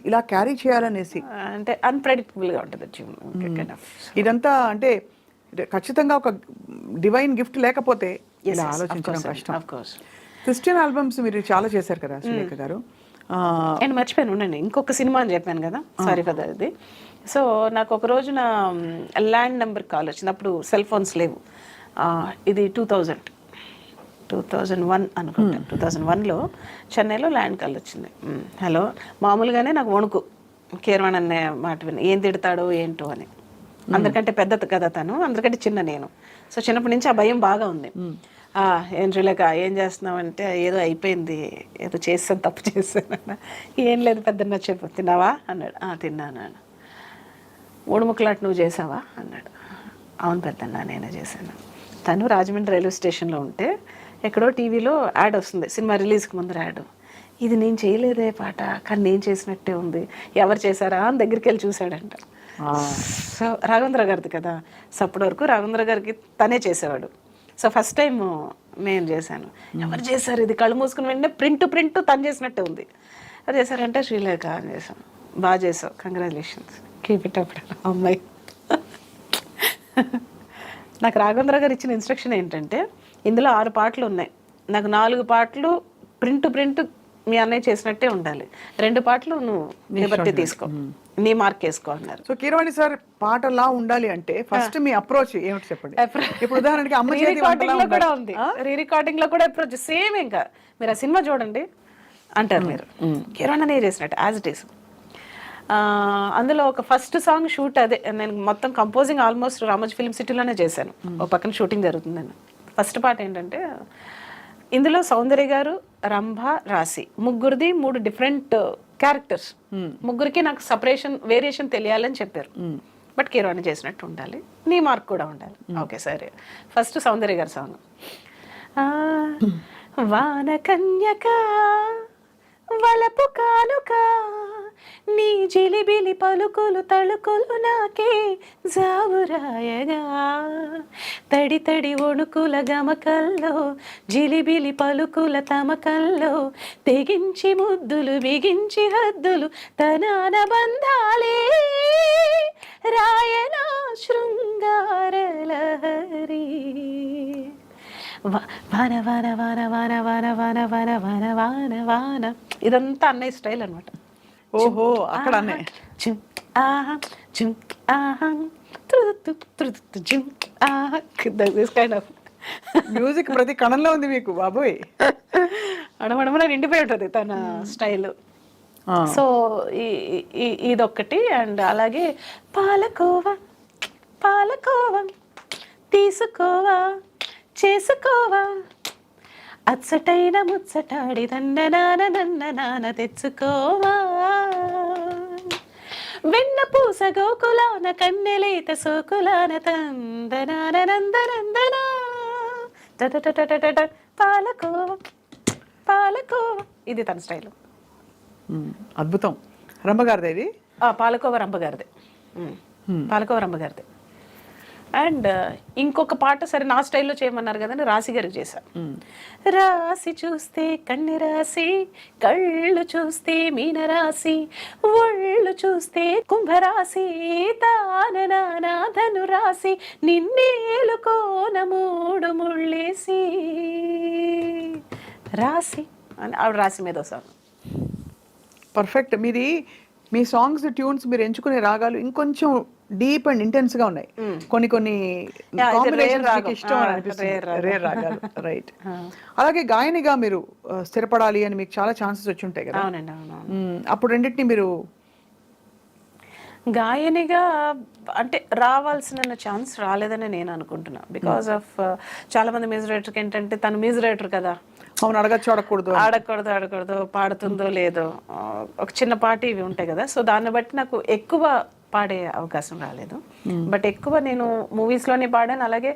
ఇలా క్యారీ చేయాలనేసి, అంటే అన్ప్రెడిక్టబుల్గా ఉంటుంది ట్యూన్. ఇదంతా అంటే ఖచ్చితంగా ఒక డివైన్ గిఫ్ట్ లేకపోతే ఇలా ఆలోచించడం కష్టం. క్రిస్టియన్ ఆల్బమ్స్ మీరు చాలా చేశారు కదా సులేఖ గారు. నేను మర్చిపోయాను, ఉండండి, ఇంకొక సినిమా అని చెప్పాను కదా, సారీ ఫర్ అది. సో నాకు ఒక రోజున ల్యాండ్ నెంబర్ కాల్ వచ్చింది. అప్పుడు సెల్ ఫోన్స్ లేవు. ఇది 2001 అనుకుంటా. 2001లో చెన్నైలో ల్యాండ్ కాల్ వచ్చింది. హలో, మామూలుగానే నాకు వణుకు, కీరవాణి అనే మాట విని ఏం తిడతాడో ఏంటో అని. అందరికంటే పెద్ద కదా తను, అందరికంటే చిన్న నేను. సో చిన్నప్పటి నుంచి ఆ భయం బాగా ఉంది. ఏం చూలేక ఏం చేస్తున్నావు అంటే, ఏదో అయిపోయింది, ఏదో చేస్తాను, తప్పు చేస్తాను. ఏం లేదు పెద్దన్న, చెప్పు, తిన్నావా అన్నాడు. తిన్నాను. మూడు ముక్కలాట నువ్వు చేసావా అన్నాడు. అవును పెద్దన్న, నేనే చేశాను. తను రాజమండ్రి రైల్వే స్టేషన్లో ఉంటే ఎక్కడో టీవీలో యాడ్ వస్తుంది, సినిమా రిలీజ్కి ముందు యాడ్. ఇది నేను చేయలేదే పాట, కానీ నేను చేసినట్టే ఉంది, ఎవరు చేశారా అని దగ్గరికి వెళ్ళి చూశాడంట. సో రాఘవేంద్ర గారిది కదా. సో అప్పటి వరకు రాఘవేంద్ర గారికి తనే చేసేవాడు. సో ఫస్ట్ టైం నేను చేశాను. ఎవరు చేశారు ఇది, కళ్ళు మూసుకుని వెంటనే ప్రింట్ తను చేసినట్టే ఉంది. అది చేశారంటే శ్రీలేఖ అని చేశాను. బాగా చేసావు, కంగ్రాచులేషన్స్, కీప్ ఇట్ అప్ అమ్మాయి. నాకు రాఘవేంద్ర గారు ఇచ్చిన ఇన్స్ట్రక్షన్ ఏంటంటే, ఇందులో 6 పాటలు ఉన్నాయి, నాకు 4 పాటలు ప్రింట్ మీ అన్నయ్య చేసినట్టే ఉండాలి, 2 పాటలు నువ్వు లిబర్టీ తీసుకో, నీ మార్క్ వేసుకో అన్నారు. సో కీరవాణి సార్ పాటలా ఉండాలి అంటే ఫస్ట్ మీ అప్రోచ్ ఏమిటి చెప్పండి. ఇప్పుడు ఉదాహరణకి అమ్మ రికార్డింగ్ లో కూడా ఉంది, రికార్డింగ్ లో కూడా అప్రోచ్ సేమ్. ఇంకా మీరు ఆ సినిమా చూడండి అంటారు మీరు, కీరవాణి అనే చేసినట్టు యాజ్ ఇట్ ఈస్. అందులో ఒక ఫస్ట్ సాంగ్ షూట్ అదే, నేను మొత్తం కంపోజింగ్ ఆల్మోస్ట్ రామోజీ ఫిల్మ్ సిటీలోనే చేశాను. ఒక పక్కన షూటింగ్ జరుగుతుందని. ఫస్ట్ పాట ఏంటంటే, ఇందులో సౌందర్య గారు, రంభ, రాశి ముగ్గురిది 3 డిఫరెంట్ క్యారెక్టర్స్. ముగ్గురికి నాకు వేరియేషన్ తెలియాలని చెప్పారు. బట్ కీరవాణి చేసినట్టు ఉండాలి, నీ మార్క్ కూడా ఉండాలి. ఓకే సరే. ఫస్ట్ సౌందర్య గారి సాంగ్. వాన కన్యక వలపు కానుక, నీ జిలిబిలి పలుకులు తళుకులు నాకే జావురాయగా, తడి తడి వణుకుల గమకల్లో జిలిబిలి పలుకుల తమకల్లో, తెగించి ముద్దులు బిగించి హద్దులు తనాన బంధాలే, రాయన శృంగార లహరి. వాన వాన వాన వాన వాన వాన వాన వాన వాన వాన, ఇదంతా అన్నయ్య స్టైల్ అనమాట. ఓహో, అక్కడ మ్యూజిక్ ప్రతి కణంలో ఉంది మీకు బాబోయ్. అడమడమన నిండిపోయి ఉంటుంది తన స్టైల్. సో ఇదొక్కటి. అండ్ అలాగే పాలకోవా పాలకోవా తీసుకోవా చేసుకోవా, అచ్చటైన ముచ్చటాడి దండనాన తెచ్చుకోవా వెన్న పూస గోకులాన కన్నెలేత సోకులాన తందనానందనందనా పాలకోవ పాలకోవ. ఇది తన స్టైల్. అద్భుతం. రంభగారిది ఇది? పాలకోవ రంభగారిదే. పాలకోవ రంభగారిదే. అండ్ ఇంకొక పాట సరే నా స్టైల్లో చేయమన్నారు కదండి, రాశి గారికి చేశా. రాసి చూస్తే కన్నె రాసి, కళ్ళు చూస్తే మీన రాశి, ఒళ్ళు చూస్తే కుంభరాశి, తాననానా ధను రాశి, నిన్నేలుకోన మూడు ముళ్ళేసి రాసి అని ఆవిడ రాశి మీద సాంగ్. పర్ఫెక్ట్. మీది మీ సాంగ్స్ ట్యూన్స్ మీరు ఎంచుకునే రాగాలు ఇంకొంచెం డీప్ అండ్ ఇంటెన్స్ గా ఉన్నాయి. కొన్ని కొన్ని కాంబినేషన్స్ మీకు ఇష్టం అనిపిస్తుంది. రేర్ రాగాలు. రైట్. అలాగే గాయనిగా మీరు స్థిరపడాలి అని మీకు చాలా ఛాన్సెస్ వచ్చి ఉంటాయి కదా? అవునండి, అవునవును. అప్పుడు రెండింటిని మీరు గాయనిగా అంటే రావాల్సిన ఛాన్స్ రాలేదని నేను అనుకుంటున్నా. బికాస్ ఆఫ్ చాలా మంది మ్యూజిక్ డైరెక్టర్కి ఏంటంటే తను మ్యూజిక్ డైరెక్టర్ కదా, అవును అడగచ్చు అడగకూడదు, ఆడకూడదు పాడుతుందో లేదో, ఒక చిన్న పాట ఇవి ఉంటాయి కదా. సో దాన్ని బట్టి నాకు ఎక్కువ పాడే అవకాశం రాలేదు. బట్ ఎక్కువ నేను మూవీస్లోనే పాడాను. అలాగే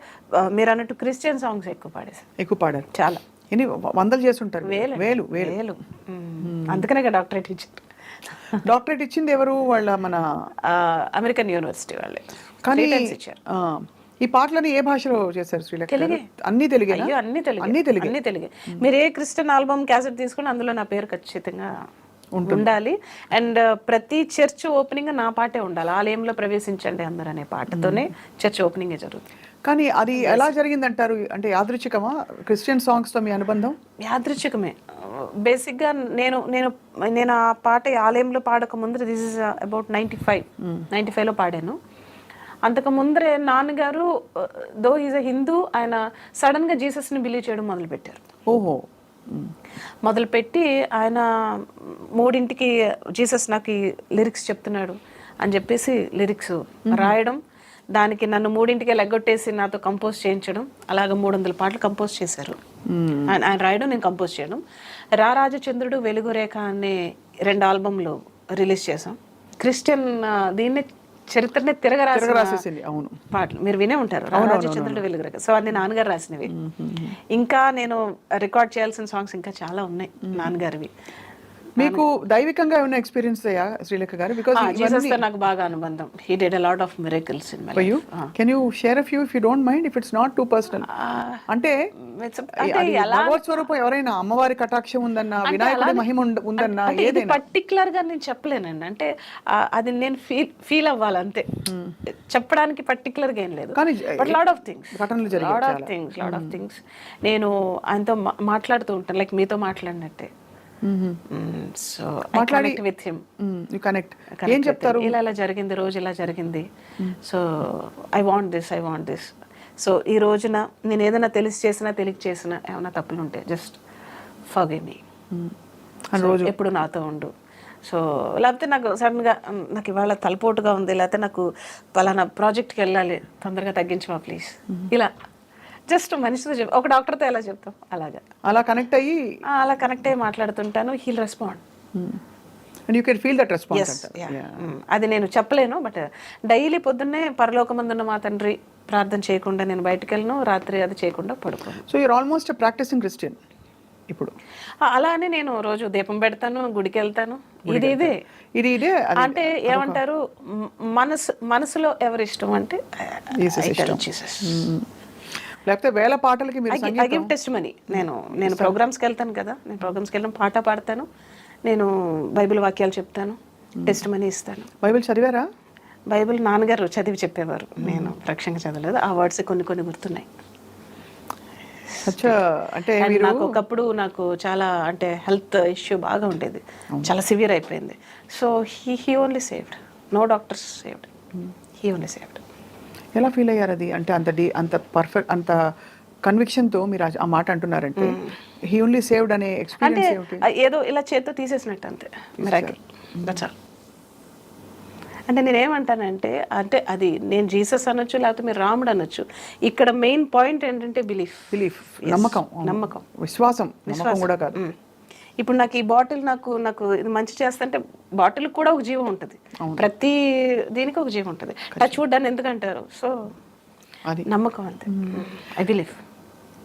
మీరు అన్నట్టు క్రిస్టియన్ సాంగ్స్ ఎక్కువ పాడేసాను. ఎక్కువ పాడారు? చాలా. ఎన్ని వందలు చేస్తుంటారు? వేలు. అందుకనే డాక్టరేట్ ఇచ్చారు. డాక్టరేట్ ఇచ్చింది ఎవరు? వాళ్ళ మన అమెరికన్ యూనివర్సిటీ వాళ్ళే. కానీ ఇచ్చారు. ఈ పాటలని ఏ భాషలో చేశారు శ్రీలేఖ? తెలుగే. అన్ని తెలుగే? అయ్యో అన్ని తెలుగే. మీరు ఏ క్రిస్టియన్ ఆల్బమ్ క్యాసెట్ తీసుకుని అందులో నా పేరు ఖచ్చితంగా ఉండాలి. అండ్ ప్రతి చర్చ్ ఓపెనింగ్ నా పాటే ఉండాలి. ఆలయంలో ప్రవేశించండి అందరు అనే పాటతోనే చర్చ్ ఓపెనింగ్ జరుగుతుంది. కానీ అది ఎలా జరిగిందంటారు? అంటే యాదృచ్ఛికమా క్రిస్టియన్ సాంగ్స్ తో మీ అనుబంధం? యాదృచ్ఛికమే. బేసిక్గా నేను నేను నేను ఆ పాట ఆలయంలో పాడక ముందర, దిస్ ఇస్ అబౌట్ 95లో పాడాను. అంతకు ముందరే నాన్నగారు దో ఈజ్ అ హిందూ, ఆయన సడన్గా జీసస్ని బిలీవ్ చేయడం మొదలుపెట్టారు. ఓహో. మొదలుపెట్టి ఆయన 3ంటికి జీసస్ నాకు ఈ లిరిక్స్ చెప్తున్నాడు అని చెప్పేసి లిరిక్స్ రాయడం, దానికి నన్ను 3ంటికే లెగ్గొట్టేసి నాతో కంపోజ్ చేయించడం, అలాగ 300 పాటలు కంపోజ్ చేశారు. ఆయన రాయడం, నేను కంపోజ్ చేయడం. రారాజచంద్రుడు, వెలుగురేఖ అనే 2 ఆల్బమ్లు రిలీజ్ చేసాం. క్రిస్టియన్ దీన్ని చరిత్రనే తిరగరాసేసింది. అవును, పాటలు మీరు వినే ఉంటారు, రారాజచంద్రుడు, వెలుగురేఖ. సో అది నాన్నగారు రాసినవి. ఇంకా నేను రికార్డ్ చేయాల్సిన సాంగ్స్ ఇంకా చాలా ఉన్నాయి నాన్నగారివి. మీకు దైవికంగా ఏమైనా ఎక్స్పీరియన్స్ అయ్యా శ్రీలేఖ గారు? బికాజ్ జీసస్ తో నాకు బాగా అనుబంధం. హి did a lot of miracles in my life. Can you share a few if you don't mind, if it's not too personal? అంటే భగవత్ స్వరూపం ఎవరైనా, అమ్మవారి కటాక్షం ఉందన్నా, వినాయకుడి మహిమ ఉందన్నా, ఏదైనా పర్టికులర్ గా నేను చెప్పలేనండి. అంటే అది నేను ఫీల్ అవ్వాలి అంతే. చెప్పడానికి పర్టికులర్ గా ఏం లేదు. బట్ లాట్ ఆఫ్ థింగ్స్ నేను ఆయనతో మాట్లాడుతూ ఉంటాను, లైక్ మీతో మాట్లాడినట్టే. సో మాట్లాడి విత్ హిమ్ యు కనెక్ట్. ఏం చెప్తారు? ఇలా జరిగింది, రోజు ఇలా జరిగింది, so I want this. So ఈ రోజున నేను ఏదైనా తెలిసి చేసినా ఏమైనా తప్పులు ఉంటే జస్ట్ ఫర్గివ్ మీ, ఎప్పుడు నాతో ఉండు. సో లేకపోతే నాకు సడన్గా నాకు ఇవాళ తలపోటుగా ఉంది, లేకపోతే నాకు పలానా ప్రాజెక్ట్కి వెళ్ళాలి, తొందరగా తగ్గించమా ప్లీజ్, ఇలా జస్ట్ మనిషితో ఒక డాక్టర్తో ఎలా చెప్తాం అలా కనెక్ట్ అయ్యి మాట్లాడుతుంటాను. He'll respond. And you can feel that response. అది నేను చెప్పలేను. బట్ డైలీ పొద్దున్నే పరలోకమందున్న మా తండ్రి ప్రార్థన చేయకుండా నేను బయటకు వెళ్ళను, రాత్రి అది చేయకుండా పడుకోను. So you're almost practising Christian ఇప్పుడు? అలానే నేను రోజు దీపం పెడతాను, గుడికి వెళ్తాను. ఇదే అంటే ఏమంటారు, మనసులో ఎవరి ఇష్టం అంటే జీసస్. లేకపోతే వేల పాటలకి మీరు ఐ గివ్ టెస్టిమనీ. నేను ప్రోగ్రామ్స్కి వెళ్తాను కదా, నేను ప్రోగ్రామ్స్కి వెళ్ళిన పాట పాడతాను, నేను బైబిల్ వాక్యాలు చెప్తాను, టెస్టిమనీ ఇస్తాను. బైబిల్ చదివారా? బైబిల్ నాన్నగారు చదివి చెప్పేవారు, నేను ప్రత్యక్షంగా చదవలేదు. ఆ వర్డ్స్ కొన్ని గుర్తున్నాయి. అంటే నాకు ఒకప్పుడు నాకు చాలా అంటే హెల్త్ ఇష్యూ బాగా ఉండేది, చాలా సివియర్ అయిపోయింది. So he only saved, no doctors saved, he only saved. ఎలా ఫీల్ అయ్యారు అది? అంటే అంత పర్ఫెక్ట్, అంత కన్విక్షన్తో మీరు ఆ మాట అంటున్నారంటే, హీ ఓన్లీ సేవ్డ్ అనే ఎక్స్పీరియన్స్ ఏదో ఇలా చేత్తో తీసేసినట్టు అంతే, మిరాకిల్, దట్స్ ఆల్. అంటే నేనేమంటానంటే అంటే అది నేను జీసస్ అనొచ్చు లేకపోతే మీరు రాముడు అనొచ్చు. ఇక్కడ మెయిన్ పాయింట్ ఏంటంటే బిలీఫ్, నమ్మకం, నమ్మకం, విశ్వాసం కూడా కాదు. ఇప్పుడు నాకు ఈ బాటిల్ నాకు ఇది మంచి చేస్తుంటే బాటిల్ కూడా ఒక జీవం ఉంటుంది, ప్రతి దీనికి ఒక జీవం ఉంటుంది. టచ్ వుడ్ అని ఎందుకంటారు? సో అది నమ్మకం అంతే. I believe.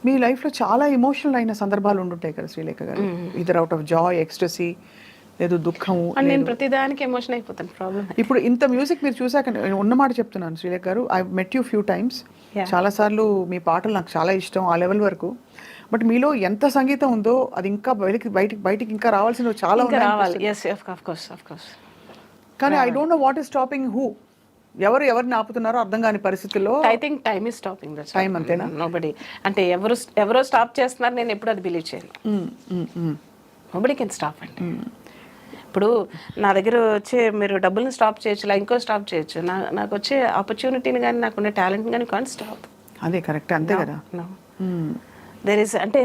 మీ లైఫ్లో చాలా ఎమోషనల్ అయిన సందర్భాలు ఉండుంటాయి కదా శ్రీలేఖ గారు, either out of Joy, ecstasy, లేదు దుఃఖము. నేను ప్రతిదానికి ఎమోషన్ అయిపోతాను. ప్రాబ్లం ఇప్పుడు ఇంత మ్యూజిక్ మీరు చూసాక ఉన్నమాట చెప్తున్నాను శ్రీలేఖ గారు, I met you few times, చాలాసార్లు మీ పాటలు నాకు చాలా ఇష్టం ఆ లెవెల్ వరకు. బట్ మీలో ఎంత సంగీతం ఉందో అది ఇంకా బయటికి ఇంకా రావాల్సినవి చాలా రావాలి. కానీ I don't know what is stopping who, ఎవరిని ఆపుతున్నారో అర్థం కాని పరిస్థితుల్లో. I think time is stopping. Time అంతేనా? నోబడి అంటే ఎవరో స్టాప్ చేస్తున్నారు, నేను ఎప్పుడు అది బిలీవ్ చేయను. నోబడి కెన్ స్టాప్ అండి. ఇప్పుడు నా దగ్గర వచ్చే మీరు డబ్బుల్ని స్టాప్ చేయొచ్చు, ఇలా ఇంకో స్టాప్ చేయొచ్చు. నాకు వచ్చే ఆపర్చునిటీని కానీ నాకున్న టాలెంట్ కానీ కాంట్ స్టాప్. అదే కరెక్ట్, అంతే కదా. దేర్ ఇస్ అంటే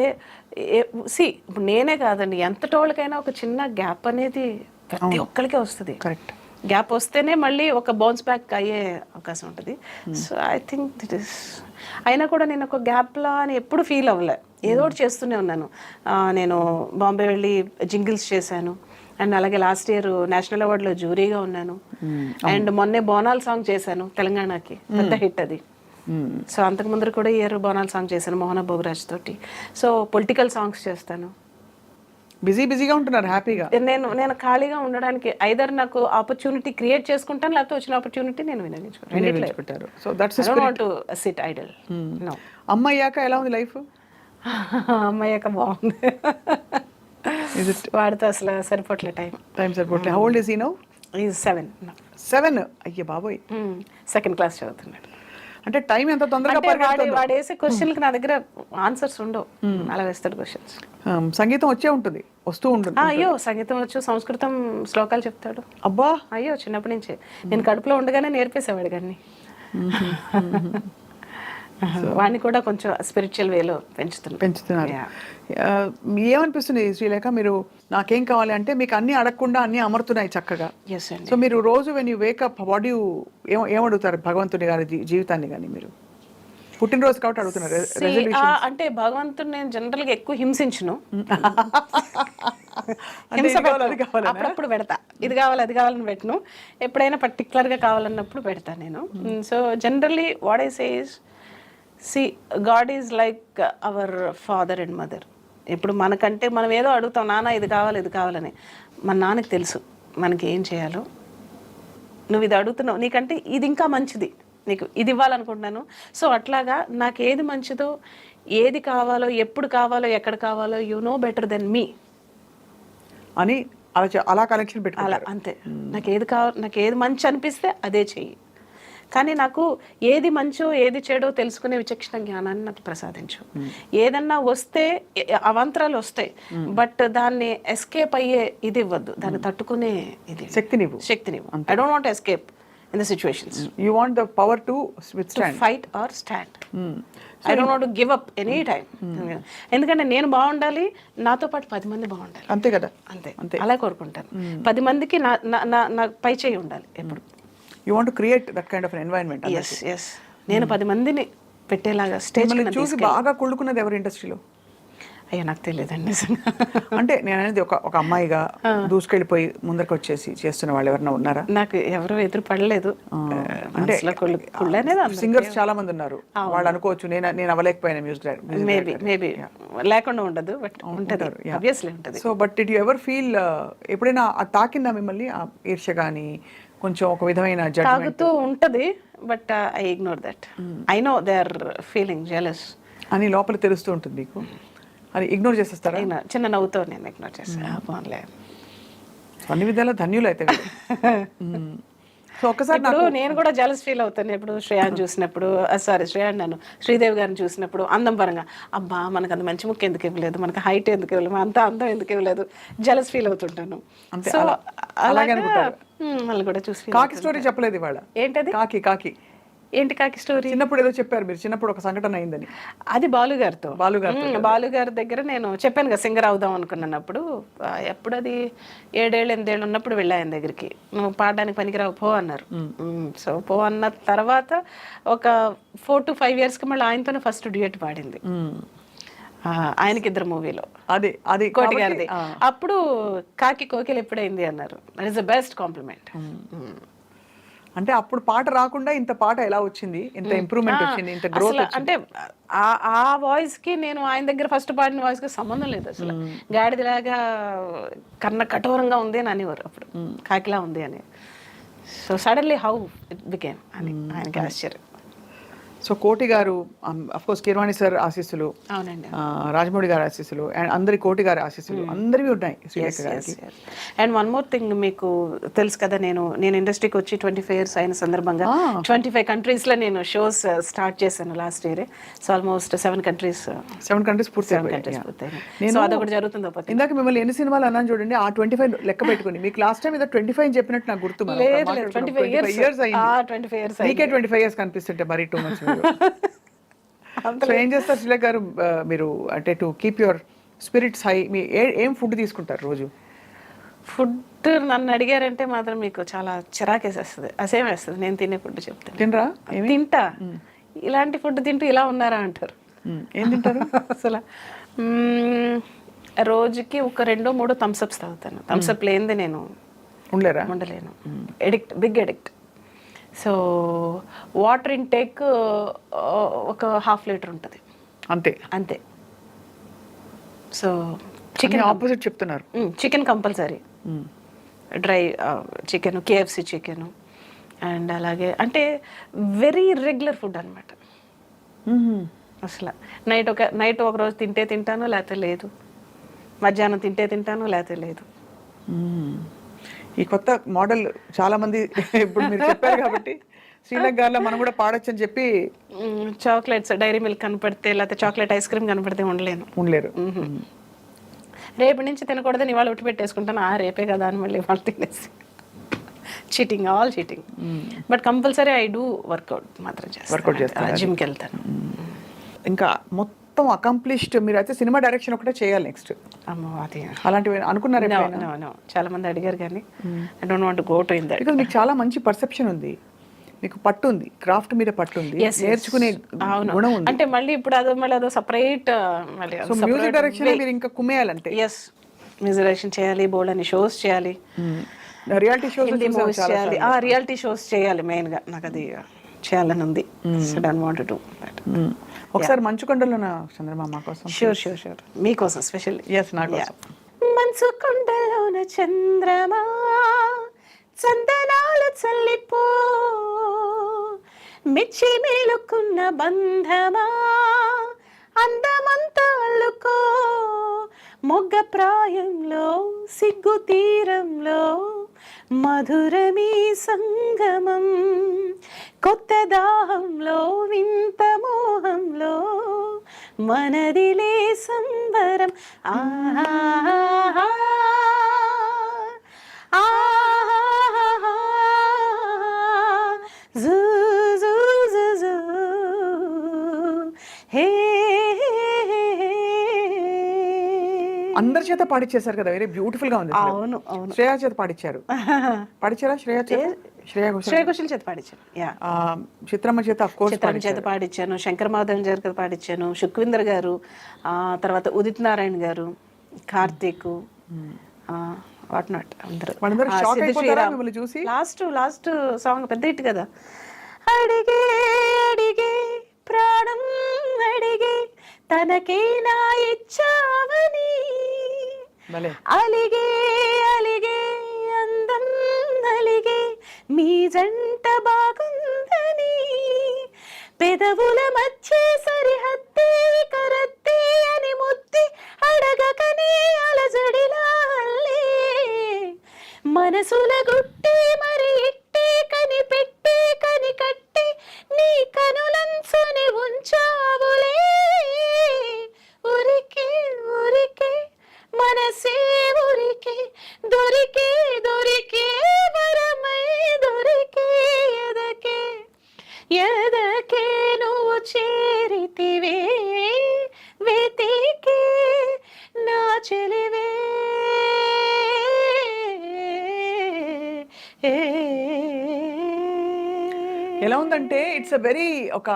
ఇప్పుడు నేనే కాదండి, ఎంతటోళ్ళకైనా ఒక చిన్న గ్యాప్ అనేది ప్రతి ఒక్కరికే వస్తుంది. కరెక్ట్. గ్యాప్ వస్తేనే మళ్ళీ ఒక బౌన్స్ బ్యాక్ అయ్యే అవకాశం ఉంటుంది. So I think that is. అయినా కూడా నేను ఒక గ్యాప్లా అని ఎప్పుడు ఫీల్ అవ్వలే, ఏదో ఒకటి చేస్తూనే ఉన్నాను. నేను బాంబే వెళ్ళి జింగిల్స్ చేశాను, అండ్ అలాగే లాస్ట్ ఇయర్ నేషనల్ అవార్డులో జ్యూరీగా ఉన్నాను, అండ్ మొన్నే బోనాల్ సాంగ్ చేశాను తెలంగాణకి, పెద్ద హిట్ అది. సో అంతకు ముందు కూడా ఇయర్ బోనాల్ సాంగ్ చేశాను మోహన భోగరాజ్ తోటి. సో పొలిటికల్ సాంగ్స్ చేస్తాను. బిజీగా ఉంటున్నారు హ్యాపీగా. నేను ఖాళీగా ఉండడానికి ఐదర్ నాకు ఆపర్చునిటీ క్రియేట్ చేసుకుంటాను, లేకపోతే వచ్చిన ఆపర్చునిటీ నేను వినియోగించుకుంటాను. So that's the spirit. To sit idle. No. అమ్మయ్యాక ఎలా ఉంది లైఫ్? అమ్మయ్యాక బాగుంది. వాడితో అసలు సరిపోట్లే టైం సరిపోట్లే. How old is he now? Is 7. 7? అయ్య బాబోయ్. సెకండ్ క్లాస్ చదువుతున్నాడు. అంటే టైం ఎంత తొందరగా వాడు వేసే క్వశ్చన్కి నా దగ్గర ఆన్సర్స్ ఉండవు, అలా వేస్తాడు క్వశ్చన్స్. సంగీతం వస్తూ ఉంటుంది. అయ్యో సంగీతం వచ్చు, సంస్కృతం శ్లోకాలు చెప్తాడు. అబ్బా. అయ్యో చిన్నప్పటి నుంచే నేను కడుపులో ఉండగానే నేర్పేసేవాడు కానీ. వాడిని కూడా కొంచెం స్పిరిచువల్ వేలో పెంచుతున్నారు. ఏమనిపిస్తుంది శ్రీలేఖ, మీరు నాకేం కావాలి అంటే మీకు అన్ని అడగకుండా అన్ని అమరుతున్నాయి చక్కగా. సో మీరు రోజు when you wake up what you ఏమడుగుతారు భగవంతుని గారి జీవితాన్ని? కానీ మీరు పుట్టినరోజు కాబట్టి అడుగుతున్నారు. అంటే భగవంతుని నేను జనరల్ గా ఎక్కువ హింసించును. అప్పుడప్పుడు పెడతా, ఇది కావాలి అది కావాలని పెట్టను. ఎప్పుడైనా పర్టికులర్ గా కావాలన్నప్పుడు పెడతా నేను. So generally what I say is, God is like our father and mother. ఇప్పుడు మనకంటే మనం ఏదో అడుగుతాం, నాన్న ఇది కావాలి ఇది కావాలని. మన నాన్నకి తెలుసు మనకి ఏం చేయాలో. నువ్వు ఇది అడుగుతున్నావు, నీకంటే ఇది ఇంకా మంచిది, నీకు ఇది ఇవ్వాలనుకుంటున్నాను. సో అట్లాగా నాకు ఏది మంచిదో, ఏది కావాలో, ఎప్పుడు కావాలో, ఎక్కడ కావాలో, యు నో బెటర్ దెన్ మీ అని అలా కనెక్షన్ పెట్టి అలా అంతే. నాకు ఏది కావాలి, నాకు ఏది మంచి అనిపిస్తే అదే చెయ్యి. కానీ నాకు ఏది మంచో ఏది చెడో తెలుసుకునే విచక్షణ జ్ఞానాన్ని నాకు ప్రసాదించు. ఏదన్నా వస్తే అవాంతరాలు వస్తాయి, బట్ దాన్ని ఎస్కేప్ అయ్యే ఇది ఇవ్వద్దు, దాన్ని తట్టుకునే ఇది శక్తినివ్వు. I don't want escape in the situations. You want the power to withstand, to fight or stand. I don't want to give up any time. ఎందుకంటే నేను బాగుండాలి, నాతో పాటు 10 మంది బాగుండాలి. అంతే కదా. అంతే అలా కోరుకుంటాను. 10 మందికి నా పై చేయి ఉండాలి ఎప్పుడు. You want to create that kind of an environment. Yes. నేను 10 మందిని పెట్టేలాగా స్టేజ్ చూసి బాగా కుళ్ళుకున్నది ఎవరి ఇండస్ట్రీలో? అయ్యో నాకు తెలియదండి. అంటే నేను అనేది ఒక అమ్మాయిగా దూసుకెళ్ళిపోయి ముందరకు వచ్చేసి చేస్తున్న వాళ్ళు ఎవరైనా ఉన్నారా? నాకు ఎవరు ఎదురు పడలేదు. అంటే సింగర్స్ చాలా మంది ఉన్నారు, వాళ్ళు అనుకోవచ్చు నేను అవ్వలేకపోయినా మ్యూజిక్ డైరెక్టర్. మేబీ లేకుండా ఉండదు, బట్ ఉంటుంది, ఆబ్వియస్లీ ఉంటుంది. So but did you ever feel, ఎప్పుడైనా తాకిందా మిమ్మల్ని ఆ ఈర్ష్య కానీ కొంచెం ఒక విధమైన తాగుతూ ఉంటది, but I ignore that. I know they are feeling jealous అని లోపల తెలుస్తూ ఉంటుంది మీకు, అది ఇగ్నోర్ చేసేస్తారా? చిన్న నవ్వుతో నేను ఇగ్నోర్ చేస్తాను. అన్ని విధాలా ధన్యులు అయితే. సో ఒక్కసారి నేను కూడా జలస్ ఫీల్ అవుతాను ఎప్పుడు శ్రేయాన్ని చూసినప్పుడు, శ్రేయాన్ని శ్రీదేవి గారిని చూసినప్పుడు. అందం పరంగా అబ్బా మనకు అంత మంచి ముక్కు ఎందుకు ఇవ్వలేదు, మనకి హైట్ ఎందుకు ఇవ్వలేదు, అంత అందం ఎందుకు ఇవ్వలేదు, జలస్ ఫీల్ అవుతుంటాను. సో అలాగే వాళ్ళు కూడా చూసి. కాకి స్టోరీ చెప్పలేదు ఇవాళ. ఏంటది? కాకి ఏంటి కాకి స్టోరీ? చిన్నప్పుడు ఏదో చెప్పారు మీరు, చిన్నప్పుడు ఒక సంఘటన అయిందని. అది బాలుగారితో. బాలుగారితో బాలుగారి దగ్గర నేను చెప్పాను కదా సింగర్ అవుదాం అనుకున్నాను. ఎప్పుడు అది 7 ఏళ్ళు 8 ఏళ్ళు ఉన్నప్పుడు వెళ్ళా ఆయన దగ్గరికి. నువ్వు పాడడానికి పనికిరావు పో అన్నారు. సో పో అన్న తర్వాత ఒక 4 to 5 yearsకి మళ్ళీ ఆయనతోనే ఫస్ట్ డ్యూయట్ పాడింది. ఆయనకి 2 మూవీలో, అది అది కోటి గారిది. అప్పుడు కాకి కోకిల ఎప్పుడైంది అన్నారు. That is the best compliment. అంటే అప్పుడు పాట రాకుండా ఇంత పాట ఎలా వచ్చింది, ఇంత ఇంప్రూవ్మెంట్ వచ్చింది, ఇంత గ్రోత్ వచ్చింది? అంటే ఆ వాయిస్ కి నేను ఆయన దగ్గర ఫస్ట్ పాడిన వాయిస్ కి సంబంధం లేదు అసలు. గాడిదలాగా కన్న కఠోరంగా ఉంది అని అనేవారు అప్పుడు, కాకిలా ఉంది అని. So suddenly how it became అని ఆయనకి ఆశ్చర్యం. సో కోటి గారు, అఫ్ కోర్స్ కీరవాణి సార్ ఆశీస్సులు, అవునండి, రాజమౌళి గారి ఆశీస్సులు, అండ్ అందరి కోటి గారి ఆశీస్సులు అందరివి ఉన్నాయి శ్రీలేఖ గారికి. అండ్ వన్ మోర్ థింగ్, మీకు తెలుసు కదా, నేను ఇండస్ట్రీకి వచ్చి 25 years అయిన సందర్భంగా 25 countries లో నేను షోస్ స్టార్ట్ చేశాను last year. So almost 7 countries పూర్తయినాయి. సో అదొకటి జరుగుతుంది. ఇందాక మిమ్మల్ని ఎన్ని సినిమాలు అన్నాను చూడండి, ఆ 25 లెక్క పెట్టుకుని. మీకు లాస్ట్ టైం ఏదో 25 అని చెప్పినట్టు నాకు గుర్తు. 25 years మీకే 25 years కనిపిస్తుంటే మరీ టూ మచ్. సో ఏం చేస్తారు శ్రీలేఖ గారు మీరు, అంటే to keep your spirits high, మీ ఏం ఫుడ్ తీసుకుంటారు రోజు? ఫుడ్ నన్ను అడిగారంటే మాత్రం మీకు చాలా చిరాకేసేస్తుంది, అసేం వేస్తుంది. నేను తినే ఫుడ్ చెప్తాను. తినరా? తింటా. ఇలాంటి ఫుడ్ తింటూ ఇలా ఉన్నారా అంటారు. ఏం తింటారు అసలు? రోజుకి ఒక 2-3 థమ్స్అప్స్ తాగుతాను. థమ్స్అప్ లేనిది నేను ఉండలేను. Big addict. So water intake ఒక 1/2 liter ఉంటుంది అంతే. సో చికెన్ ఆపోజిట్ చెప్తున్నారు. Chicken compulsory, dry chicken, KFC chicken, and అలాగే అంటే వెరీ రెగ్యులర్ ఫుడ్ అనమాట. అసలు నైట్ ఒక రోజు తింటాను, లేకపోతే లేదు. మధ్యాహ్నం తింటాను, లేకపోతే లేదు. ఈ కొత్త మోడల్ చాలా మంది ఇప్పుడు మీరు చెప్పారు కాబట్టి శ్రీలేఖ గారిలో మనం కూడా పాడొచ్చు అని చెప్పి. చాక్లెట్స్, డైరీ మిల్క్ కనపడితే, లేకపోతే చాక్లెట్ ఐస్ క్రీమ్ కనపడితే ఉండలేరు. రేపు నుంచి తినకూడదని ఇవాళ ఉట్టి పెట్టేసుకుంటాను. రేపే కదా అని మళ్ళీ ఇవాళ తినేసి. Cheating, all cheating. But compulsory I do workout మాత్రం చేస్తాను, జిమ్కి వెళ్తాను. ఇంకా మొత్తం అకంప్లిష్డ్ మీరు అయితే సినిమా డైరెక్షన్ ఒకటే చేయాలి నెక్స్ట్. అది అలాంటివి అనుకున్నారు? చాలా మంది అడిగారు కానీ I don't want to go to in that. Because మీకు చాలా మంచి పర్సెప్షన్ ఉంది, మీకు పట్టు ఉంది, క్రాఫ్ట్ మీద పట్టు ఉంది, నేర్చుకునే గుణం ఉంది. అంటే మళ్ళీ ఇప్పుడు అదో సపరేట్. సో మ్యూజిక్ డైరెక్షన్ మీరు ఇంకా కుమ్మేయాలంటే? ఎస్, మ్యూజిక్ డైరెక్షన్ చేయాలి, బోల్డ్ అని షోస్ చేయాలి, రియాలిటీ షోస్ చేయాలి. రియాలిటీ షోస్ చేయాలి మెయిన్ గా, నాకు అది చేయాలని ఉంది. So don't want to do that. ఒకసారి మంచుకొండలోన చంద్రమామ కోసం. షూర్ మీకోసం స్పెషల్. yes, నా కోసం. మంచుకొండలోన చంద్రమా చందనాలు చల్లిపో, మెచ్చి మేలుకున్న బంధమా అందమంతా అల్లుకో, మొగ్గ ప్రాయంలో సిగ్గు తీరంలో మధురమీ సంగమం, కొత్త దాహంలో వింత మోహంలో మనదిలే సంబరం. అందరి చేత పాడిచ్చేసారు కదా, వెరీ బ్యూటిఫుల్ గా ఉంది. అవును. శ్రేయా చేత పాడిచ్చారా? శ్రేయా ఘోషల్ చేత పాడించాను. చిత్రమ్మ చేత, ఆఫ్ కోర్స్ చిత్రమ్మ చేత పాడించాను, శంకర్ మాధవన్ చేత పాడించాను, సుఖ్వీందర్ గారు, తర్వాత ఉదిత్ నారాయణ గారు, కార్తీక్, వాట్ నాట్ అందరూ చూసి. లాస్ట్ సాంగ్ పెద్ద హిట్ కదా. అడిగే అడిగే ప్రాణం అడిగే తనకే నా ఇచ్చావని, అలిగే అలిగే అందం అలిగే మీ జంట బాగుందని, పెదవుల మధ్య సరిహద్దే కరత్తే అని ముద్ది అడగకనే అలజడిలా అల్లే, మనసుల గుట్టి మరి ఇట్టే కనిపెట్టే కనికట్టి నీ కనులంచుని ఉంచావులే, ఉరికే ఉరికే మనసే ఉరికే దొరికే దొరికే వరమై దొరికే ఎదకే ఎలా ఉందంటే ఇట్స్ అ వెరీ ఒక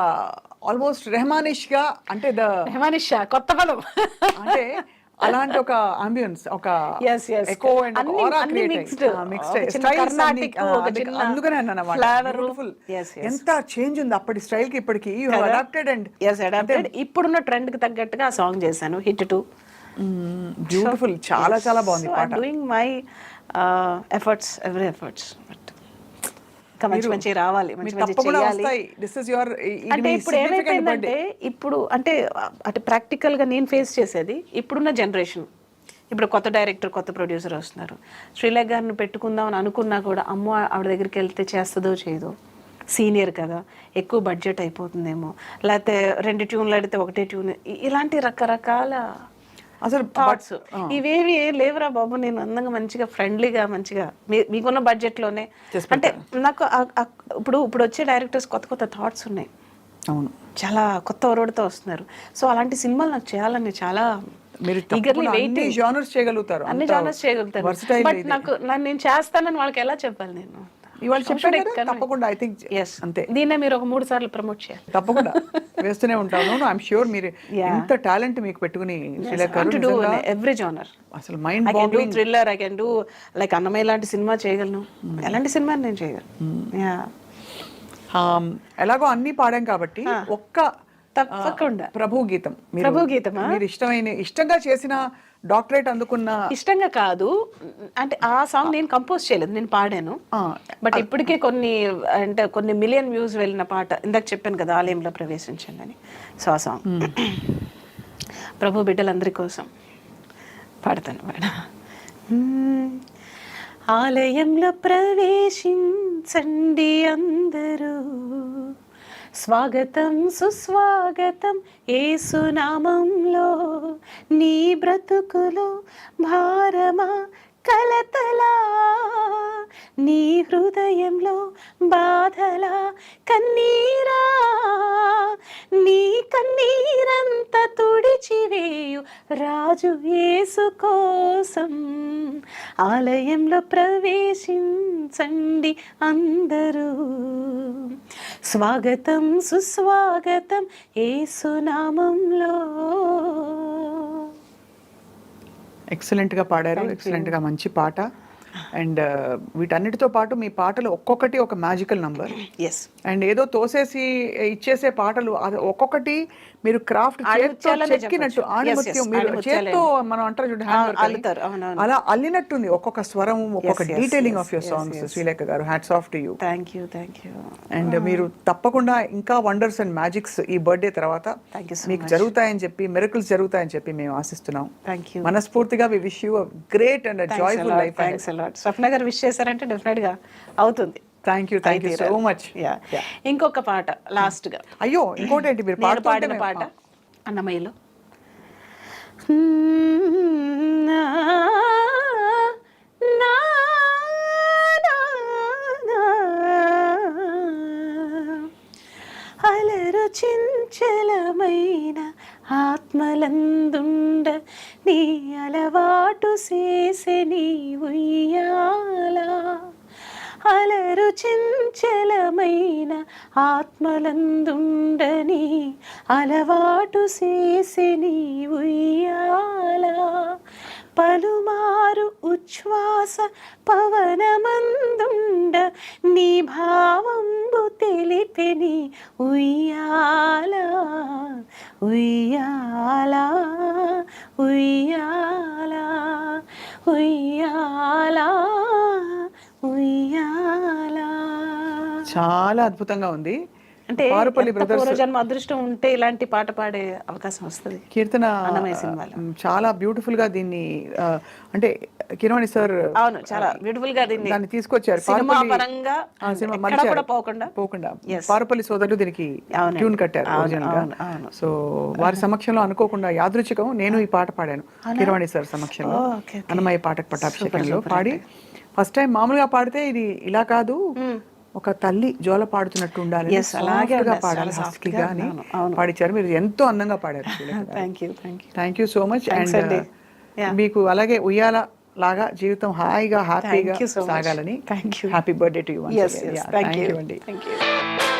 ఆల్మోస్ట్ రెహమానిష్ గా, అంటే రెహమానిషా కొత్త పదం. అంటే అలాంటి ఒక అంబియన్స్, ఒక Yes, yes. ఎకో అండ్ అన్ని- అన్ని mixed. ఒక చిన్న Carnatic, ఒక చిన్న అందుకనే అన్నాను flavor. బ్యూటిఫుల్. Yes, yes. ఎంత చేంజ్ ఉంది అప్పటి స్టైల్ కి ఇప్పటికి. You have adapted and as adapted. ఇప్పుడున్న ట్రెండ్ కి తగ్గట్టుగా ఆ సాంగ్ చేశాను, హిట్ 2. బ్యూటిఫుల్, చాలా చాలా బాగుంది పాట. Doing my efforts, every efforts. But ఇంకా మంచి మంచి రావాలి, మంచి మంచి తప్పకుండా చేయాలి. వస్తాయి. దిస్ ఇస్ యువర్, అంటే ఇప్పుడు ఏమైపోయిందంటే, ఇప్పుడు అంటే అటు ప్రాక్టికల్ గా నేను ఫేస్ చేసేది ఇప్పుడున్న జనరేషన్. ఇప్పుడు కొత్త డైరెక్టర్, కొత్త ప్రొడ్యూసర్ వస్తున్నారు. శ్రీలేఖ గారిని పెట్టుకుందాం అని అనుకున్నా కూడా అమ్మో ఆవిడ దగ్గరికి వెళ్తే చేస్తుందో చేయదో, సీనియర్ కదా, ఎక్కువ బడ్జెట్ అయిపోతుందేమో, లేకపోతే 2 ట్యూన్లు అడిగితే 1 ట్యూన్, ఇలాంటి రకరకాల అసలు థాట్స్. ఇవేవి లేవురా బాబు, నేను అందంగా మంచిగా ఫ్రెండ్లీగా మంచిగా మీకున్న బడ్జెట్ లోనే. అంటే నాకు ఇప్పుడు వచ్చే డైరెక్టర్స్ కొత్త కొత్త థాట్స్ ఉన్నాయి. అవును, చాలా కొత్త ఒరవడితో వస్తున్నారు. సో అలాంటి సినిమాలు నాకు చేయాలని చాలా మీరు eagerly అన్ని waiting. జానర్స్ చేయగలుగుతారు, అన్ని జానర్స్ చేయగలుగుతారు. versatile బట్ ఇది. నాకు నేను చేస్తానని వాళ్ళకి ఎలా చెప్పాలి నేను? ఇవాళ చెప్పాను కదా, తప్పకుండా ఐ థింక్ Yes. అంతే. దీన్నే మీరు ఒక 3 సార్లు ప్రమోట్ చేయాలి. తప్పకుండా వేస్తూనే ఉంటాను. ఐఎమ్ ష్యూర్ మీరు ఎంత టాలెంట్ మీకు పెట్టుకుని శ్రీలేఖ గారు, టు డూ నిజంగా ఎవ్రీ జానర్. అసలు mind I can do bonding. Thriller, I can do like Annamayya లాంటి సినిమా చేయగలను. ఎలాంటి సినిమా నేను చేయగలను. యా, ఎలాగో అన్ని పాడాం కాబట్టి ఒక్క తప్పకుండా ప్రభు గీతం, ప్రభు గీతమా? మీరు ఇష్టంగా చేసిన, డాక్టరేట్ అందుకున్న. ఇష్టంగా కాదు, అంటే ఆ సాంగ్ నేను కంపోజ్ చేయలేదు, నేను పాడాను. బట్ ఇప్పటికే కొన్ని మిలియన్ వ్యూస్ వెళ్ళిన పాట. ఇందాక చెప్పాను కదా, ఆలయంలో ప్రవేశించండి అని. సో ఆ సాంగ్ ప్రభు బిడ్డలందరి కోసం పాడతాను. ఆలయంలో ప్రవేశించండి అందరూ, స్వాగతం సుస్వాగతం యేసునామంలో. నీ బ్రతుకులో భారమా కలతలా, నీ హృదయంలో బాధలా కన్నీరా, నీ కన్నీరంత తుడిచివేయు రాజు యేసు కోసం. ఆలయంలో ప్రవేశించండి అందరూ, స్వాగతం సుస్వాగతం యేసునామంలో. ఎక్సలెంట్ గా పాడారు, ఎక్సలెంట్ గా మంచి పాట. అండ్ వీటన్నిటితో పాటు మీ పాటలు ఒక్కొక్కటి ఒక మ్యాజికల్ నంబర్. ఎస్. అండ్ ఏదో తోసేసి ఇచ్చేసే పాటలు, అది ఒక్కొక్కటి మీరు క్రాఫ్ట్ చెక్కినట్టు, ఆణిముత్యం మీరు చేత్తో మనం అంటారు చూడండి, అల్లుతారు. అవునవును, అలా అల్లినట్టుంది ఒక్కొక్క స్వరం, ఒక్కొక్క detailing of your songs. Srilekha garu, hats off to you. Thank you. And మీరు తప్పకుండా ఇంకా వండర్స్ అండ్ మ్యాజిక్స్ ఈ బర్త్డే తర్వాత మీకు జరుగుతాయని చెప్పి, మిరకల్స్ జరుగుతాయని చెప్పి మేము ఆశిస్తున్నాం. థ్యాంక్ యూ మనస్ఫూర్తిగా we wish you great and joyful life. Thanks a lot. Swapna garu wish చేశారంటే డెఫినెట్ గా అవుతుంది. Thank you so much. ఇంకొక పాట లాస్ట్ గా. అయ్యో, ఇంకోటి ఏంటి, మీరు పాడిన పాట అన్నమయ్యలో. అలరు చించలమైన ఆత్మలందుండ నీ అలవాటు చేసే నీ ఉయ్యాల. అలరు చించలమైన ఆత్మలందుండని అలవాటు చేసే నీ ఉయ్యాల. పలుమారు ఉచ్ఛ్వాస పవనమందుండ నీ భావంబు తెలిపెని ఉయ్యాల. ఉయ్యాల ఉయ్యాల ఉయ్యాల ఉయ్యాల. చాలా అద్భుతంగా ఉంది. అంటే పారుపల్లి బ్రదర్స్ పూర్వజన్మ అదృష్టం ఉంటే ఇలాంటి పాట పాడే అవకాశం వస్తుంది. కీర్తన అన్నమయ్య సినిమాలో చాలా బ్యూటిఫుల్ గా దీన్ని, అంటే కిరవాణి సార్ అవును చాలా బ్యూటిఫుల్ గా దాన్ని తీసుకొచ్చారు. సినిమా పరంగా ఎక్కడ కూడా పోకుండా పారుపల్లి సోదరులు దీనికి ట్యూన్ కట్టారు ఒరిజినల్ గా. సో వారి సమక్షంలో అనుకోకుండా యాదృచ్ఛికం నేను ఈ పాట పాడాను కిరవాణి సార్ సమక్షంలో. అన్నమయ్య పాటకు పట్టాభిషేకంలో పాడి ఫస్ట్ టైం మామూలుగా పాడితే ఇది ఇలా కాదు, ఒక తల్లి జోల పాడుతున్నట్టు ఉండాలి, పాడాలి, హస్కీగా అని పాడించారు. మీరు ఎంతో అందంగా పాడారు. Thank you so much. And మీకు అలాగే ఉయ్యాల లాగా జీవితం హాయిగా హ్యాపీగా Thank you so much. సాగాలని Thank you. Happy birthday to you Yes, yes. Thank you. అండి Thank you.